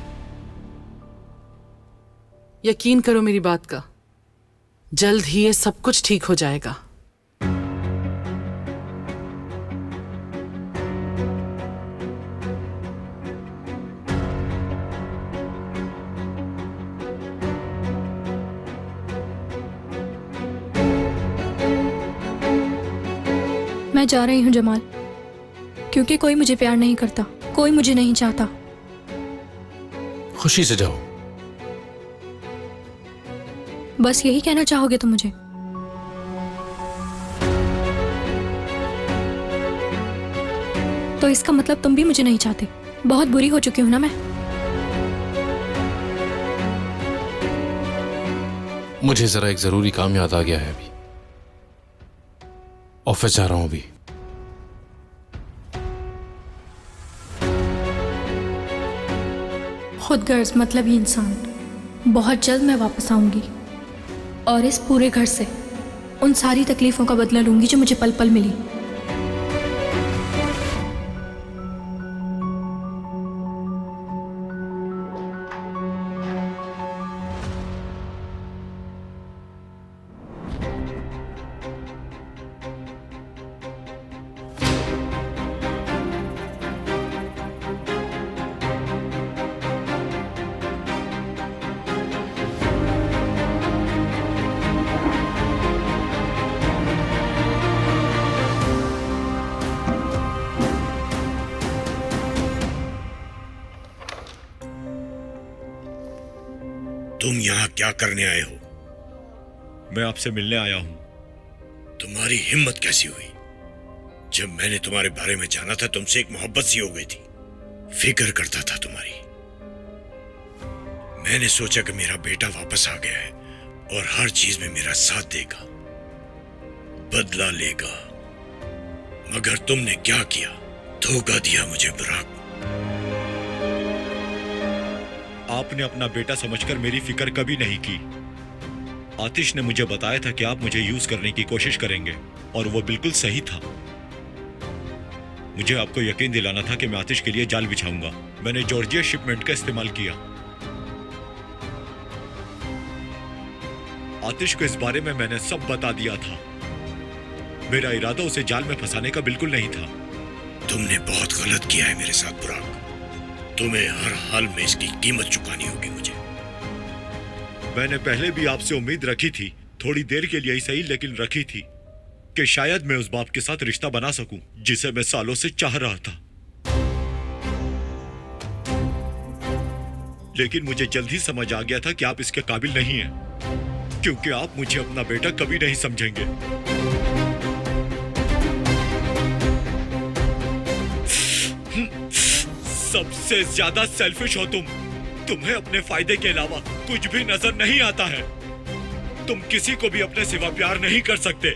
यकीन करो मेरी बात का, जल्द ही ये सब कुछ ठीक हो जाएगा। मैं जा रही हूँ जमाल, क्योंकि कोई मुझे प्यार नहीं करता, कोई मुझे नहीं चाहता। खुशी से जाओ। बस यही कहना चाहोगे तुम मुझे? तो इसका मतलब तुम भी मुझे नहीं चाहते। बहुत बुरी हो चुकी हूं ना मैं। मुझे जरा एक जरूरी काम याद आ गया है। अभी ऑफिस जा रहा हूं। अभी खुदगर्ज मतलब ही इंसान। बहुत जल्द मैं वापस आऊंगी और इस पूरे घर से उन सारी तकलीफों का बदला लूंगी जो मुझे पल पल मिली। तुम यहाँ क्या करने आए हो? मैं आपसे मिलने आया हूं। तुम्हारी हिम्मत कैसी हुई? जब मैंने तुम्हारे बारे में जाना था तुमसे एक मोहब्बत सी हो गई थी, फिक्र करता था तुम्हारी। मैंने सोचा कि मेरा बेटा वापस आ गया है और हर चीज में मेरा साथ देगा, बदला लेगा। मगर तुमने क्या किया? धोखा दिया मुझे बुराक। आपने अपना बेटा समझकर मेरी फिक्र कभी नहीं की। आतिश ने मुझे बताया था कि आप मुझे यूज करने की कोशिश करेंगे और वो बिल्कुल सही था। मुझे आपको यकीन दिलाना था कि मैं आतिश के लिए जाल बिछाऊंगा। मैंने जॉर्जिया शिपमेंट का इस्तेमाल किया। आतिश को इस बारे में मैंने सब बता दिया था। मेरा इरादा उसे जाल में फंसाने का बिल्कुल नहीं था। तुमने बहुत गलत किया है मेरे साथ बुराक। तुम्हें हर हाल में इसकी कीमत चुकानी होगी मुझे। मैंने पहले भी आपसे उम्मीद रखी थी, थोड़ी देर के लिए ही सही लेकिन रखी थी, कि शायद मैं उस बाप के साथ रिश्ता बना सकूं जिसे मैं सालों से चाह रहा था। लेकिन मुझे जल्द ही समझ आ गया था कि आप इसके काबिल नहीं हैं, क्योंकि आप मुझे अपना बेटा कभी नहीं समझेंगे। सबसे ज्यादा सेल्फिश हो तुम। तुम्हें अपने फायदे के अलावा कुछ भी नजर नहीं आता है। तुम किसी को भी अपने सिवा प्यार नहीं कर सकते।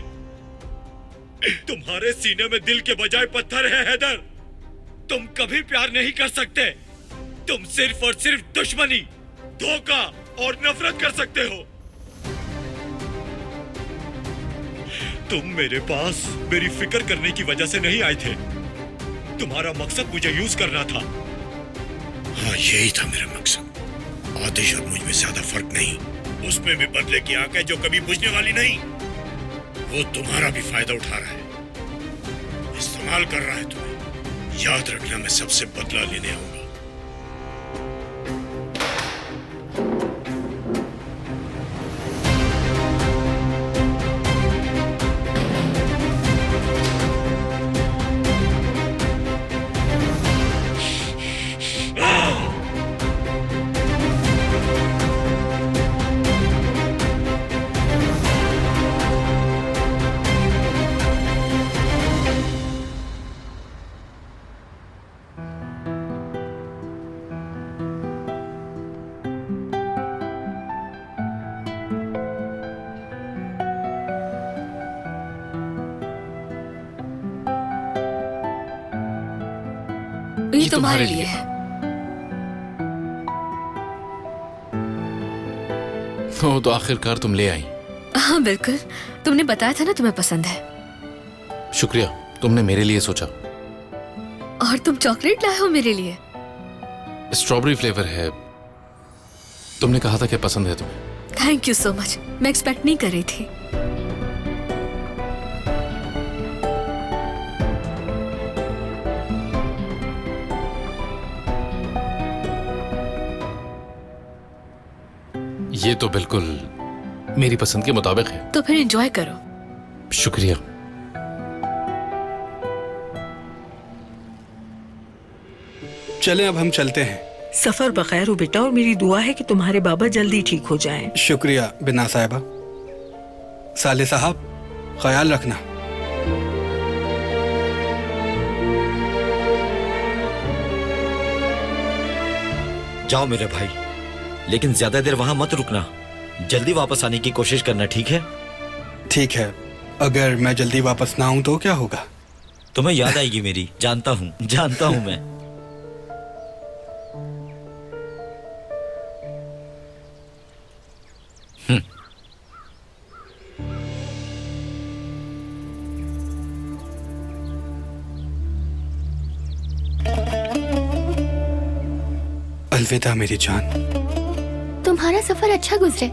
तुम्हारे सीने में दिल के बजाय पत्थर है हैदर। तुम कभी प्यार नहीं कर सकते। तुम सिर्फ और सिर्फ दुश्मनी, धोखा और नफरत कर सकते हो। तुम मेरे पास मेरी फिक्र करने की वजह से नहीं आए थे। तुम्हारा मकसद मुझे यूज करना था। हाँ, यही था मेरा मकसद। आतिश और मुझ में ज्यादा फर्क नहीं। उसमें भी बदले की आंख है जो कभी बुझने वाली नहीं। वो तुम्हारा भी फायदा उठा रहा है, इस्तेमाल कर रहा है तुम्हें। याद रखना, मैं सबसे बदला लेने आऊंगा। ये तुम्हारे लिए है। तो आखिरकार तुम ले आई। हाँ बिल्कुल, तुमने बताया था ना तुम्हें पसंद है। शुक्रिया, तुमने मेरे लिए सोचा। और तुम चॉकलेट लाए हो मेरे लिए। स्ट्रॉबेरी फ्लेवर है। तुमने कहा था कि पसंद है तुम्हें। Thank you so much. मैं एक्सपेक्ट नहीं कर रही थी। ये तो बिल्कुल मेरी पसंद के मुताबिक है। तो फिर एंजॉय करो। शुक्रिया। चलें, अब हम चलते हैं। सफर बखैर हो बेटा, और मेरी दुआ है कि तुम्हारे बाबा जल्दी ठीक हो जाएं। शुक्रिया बिना साहिबा। साले साहब, ख्याल रखना। जाओ मेरे भाई, लेकिन ज्यादा देर वहां मत रुकना। जल्दी वापस आने की कोशिश करना, ठीक है? ठीक है। अगर मैं जल्दी वापस ना आऊं तो क्या होगा? तुम्हें याद आएगी मेरी। जानता हूं मैं। अलविदा मेरी जान। तुम्हारा सफर अच्छा गुजरे।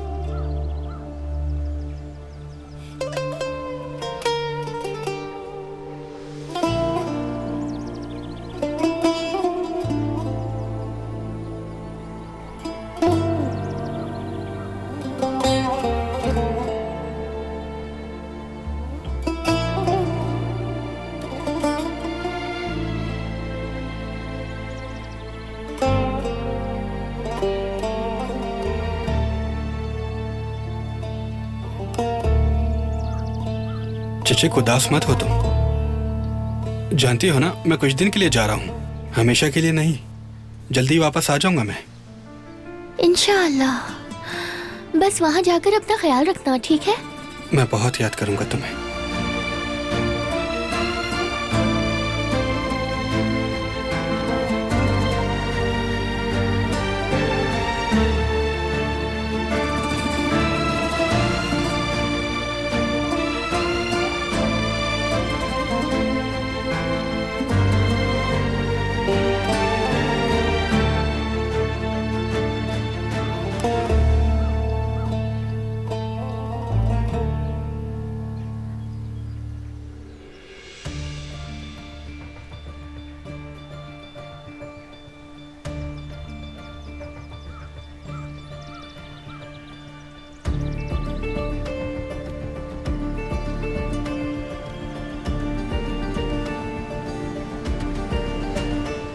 चचे, उदास मत हो तुम। जानती हो ना, मैं कुछ दिन के लिए जा रहा हूँ, हमेशा के लिए नहीं। जल्दी वापस आ जाऊंगा मैं। इंशाअल्लाह। बस वहां जाकर अपना ख्याल रखना, ठीक है? मैं बहुत याद करूंगा तुम्हें।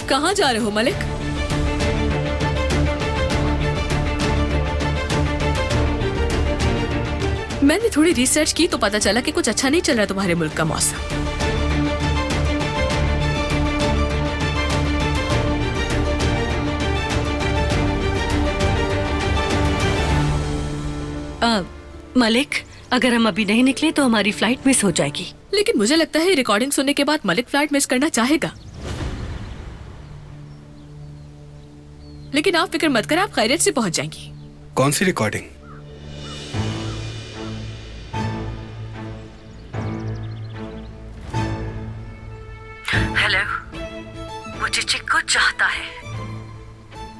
कहाँ जा रहे हो मलिक? मैंने थोड़ी रिसर्च की तो पता चला कि कुछ अच्छा नहीं चल रहा तुम्हारे मुल्क का मौसम। मलिक, अगर हम अभी नहीं निकले तो हमारी फ्लाइट मिस हो जाएगी। लेकिन मुझे लगता है रिकॉर्डिंग सुनने के बाद मलिक फ्लाइट मिस करना चाहेगा। लेकिन आप फिक्र मत कर, आप खैरियत से पहुंच जाएंगी। कौन सी रिकॉर्डिंग? हेलो, वो चिचिक को चाहता है,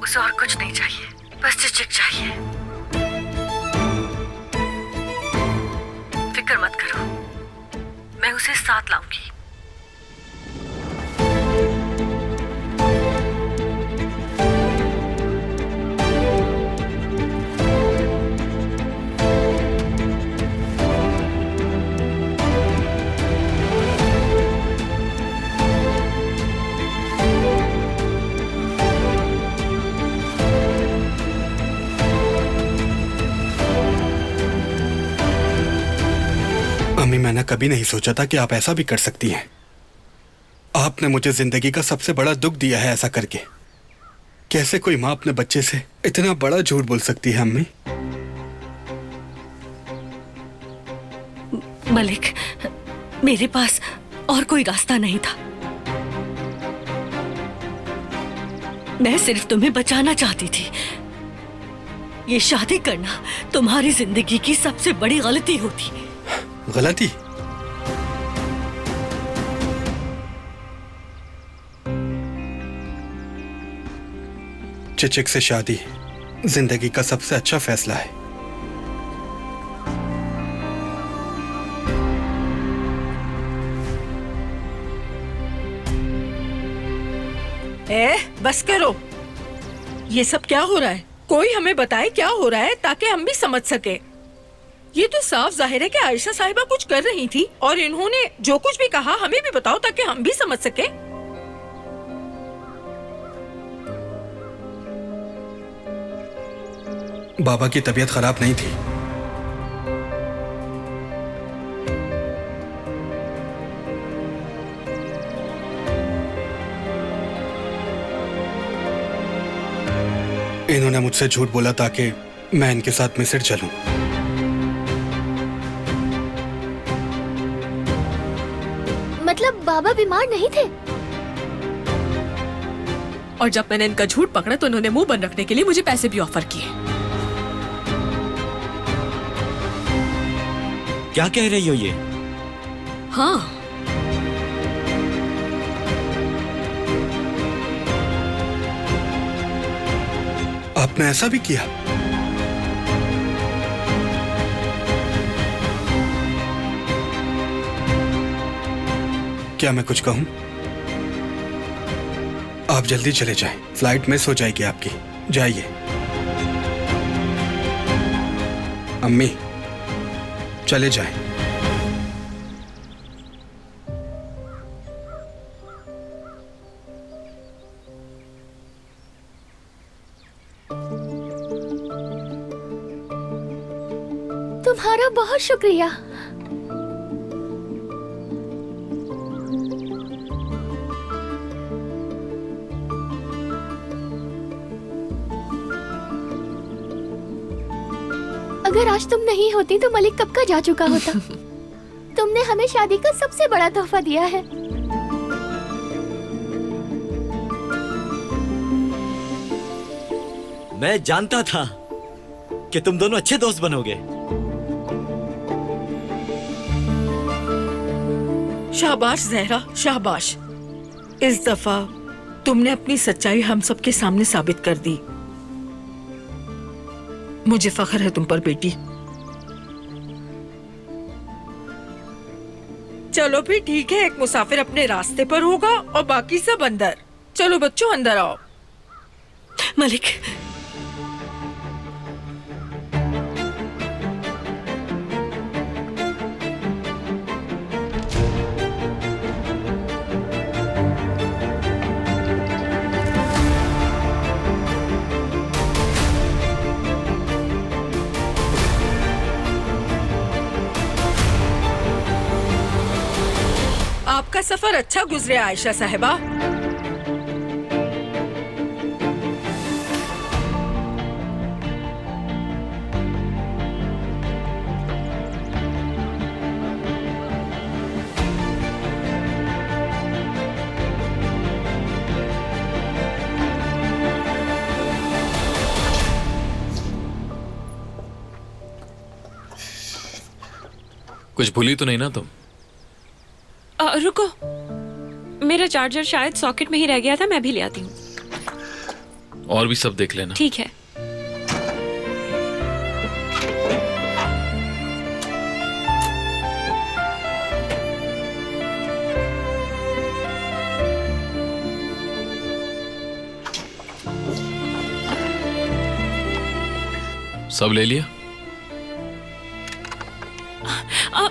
उसे और कुछ नहीं चाहिए, बस चिचिक चाहिए। फिक्र मत करो, मैं उसे साथ लाऊंगी। अम्मी, मैंने कभी नहीं सोचा था कि आप ऐसा भी कर सकती हैं। आपने मुझे जिंदगी का सबसे बड़ा दुख दिया है ऐसा करके। कैसे कोई माँ अपने बच्चे से इतना बड़ा झूठ बोल सकती है अम्मी? मलिक, मेरे पास और कोई रास्ता नहीं था। मैं सिर्फ तुम्हें बचाना चाहती थी। ये शादी करना तुम्हारी जिंदगी की सबसे बड़ी गलती होती। गलती? चिचिक से शादी जिंदगी का सबसे अच्छा फैसला है। बस करो। ये सब क्या हो रहा है? कोई हमें बताए क्या हो रहा है ताकि हम भी समझ सके। ये तो साफ जाहिर है कि आयशा साहिबा कुछ कर रही थी और इन्होंने जो कुछ भी कहा हमें भी बताओ ताकि हम भी समझ सके। बाबा की तबीयत खराब नहीं थी। इन्होंने मुझसे झूठ बोला ताकि मैं इनके साथ मिस्र चलूं। मतलब बाबा बीमार नहीं थे? और जब मैंने इनका झूठ पकड़ा तो इन्होंने मुंह बंद रखने के लिए मुझे पैसे भी ऑफर किए। क्या कह रही हो ये? हाँ, आपने ऐसा भी किया? क्या मैं कुछ कहूं? आप जल्दी चले जाएं, फ्लाइट मिस हो जाएगी आपकी। जाइए। अम्मी, चले जाएं। तुम्हारा बहुत शुक्रिया। अगर आज तुम नहीं होती तो मलिक कब का जा चुका होता। तुमने हमें शादी का सबसे बड़ा तोहफा दिया है। मैं जानता था कि तुम दोनों अच्छे दोस्त बनोगे। शाबाश जहरा, शाबाश। इस दफा तुमने अपनी सच्चाई हम सबके सामने साबित कर दी। मुझे फख्र है तुम पर बेटी। चलो फिर ठीक है, एक मुसाफिर अपने रास्ते पर होगा और बाकी सब अंदर। चलो बच्चों अंदर आओ। मलिक, आपका सफर अच्छा गुजरे आयशा साहिबा। कुछ भूली तो नहीं ना तुम? रुको, मेरा चार्जर शायद सॉकेट में ही रह गया था, मैं भी ले आती हूँ। और भी सब देख लेना। ठीक है। सब ले लिया?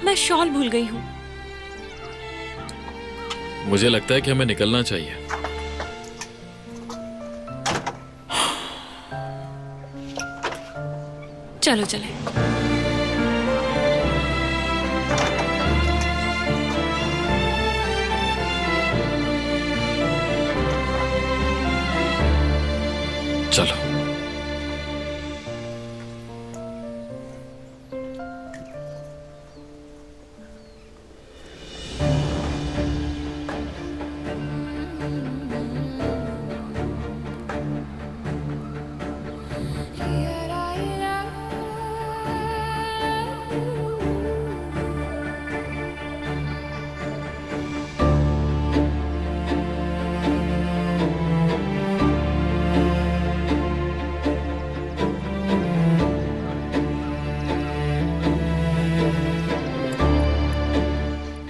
मैं शॉल भूल गई हूँ। मुझे लगता है कि हमें निकलना चाहिए। चलो चले। चलो।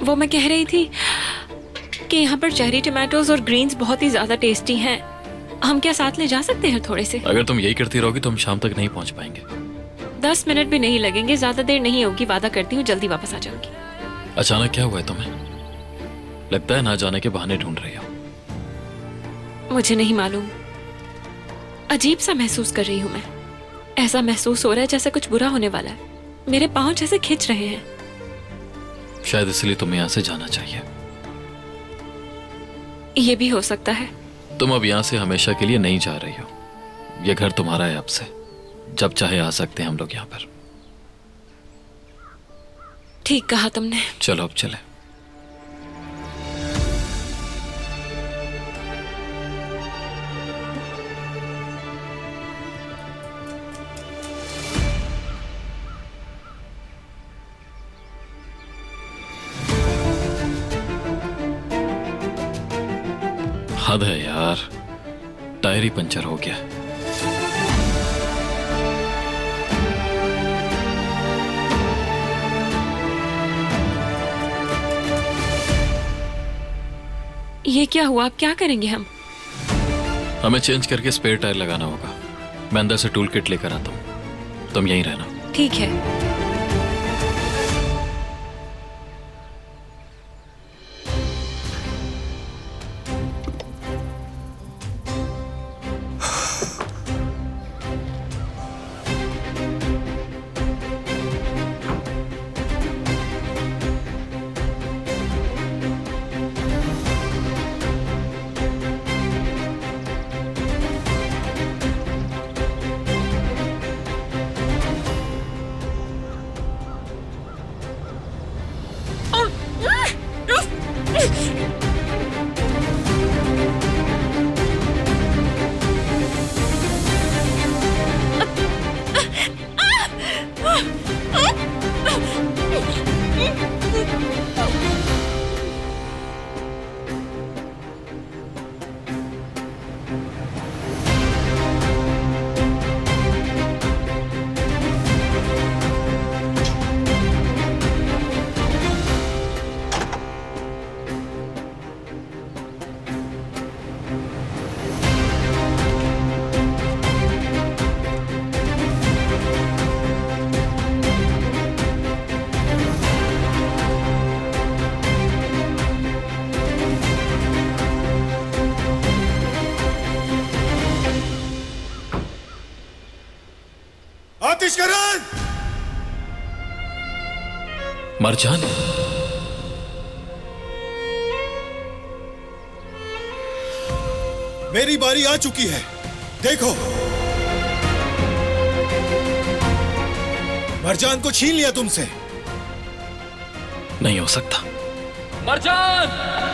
वो मैं कह रही थी कि यहाँ पर चेरी टमाटोज और ग्रीन्स बहुत ही ज्यादा टेस्टी हैं। हम क्या साथ ले जा सकते हैं थोड़े से? अगर तुम यही करती रहोगी तो हम शाम तक नहीं पहुंच पाएंगे। 10 मिनट भी नहीं लगेंगे, ज्यादा देर नहीं होगी, वादा करती हूँ जल्दी वापस आ जाऊंगी। अचानक क्या हुआ है तुम्हें? लगता है ना जाने के बहाने ढूंढ रही हो। मुझे नहीं मालूम, अजीब सा महसूस कर रही हूँ मैं। ऐसा महसूस हो रहा है जैसे कुछ बुरा होने वाला है। मेरे पाँव जैसे खिंच रहे हैं। शायद इसलिए तुम्हें यहाँ से जाना चाहिए। ये भी हो सकता है। तुम अब यहाँ से हमेशा के लिए नहीं जा रही हो। ये घर तुम्हारा है अब से। जब चाहे आ सकते हैं हम लोग यहाँ पर। ठीक कहा तुमने। चलो अब चले। हद है यार, टायर ही पंचर हो गया। ये क्या हुआ? अब क्या करेंगे हम? हमें चेंज करके स्पेयर टायर लगाना होगा। मैं अंदर से टूल किट लेकर आता हूँ, तुम यहीं रहना। ठीक है। आतिशकरण! मरजान, मेरी बारी आ चुकी है। देखो, मरजान को छीन लिया तुमसे। नहीं हो सकता। मरजान!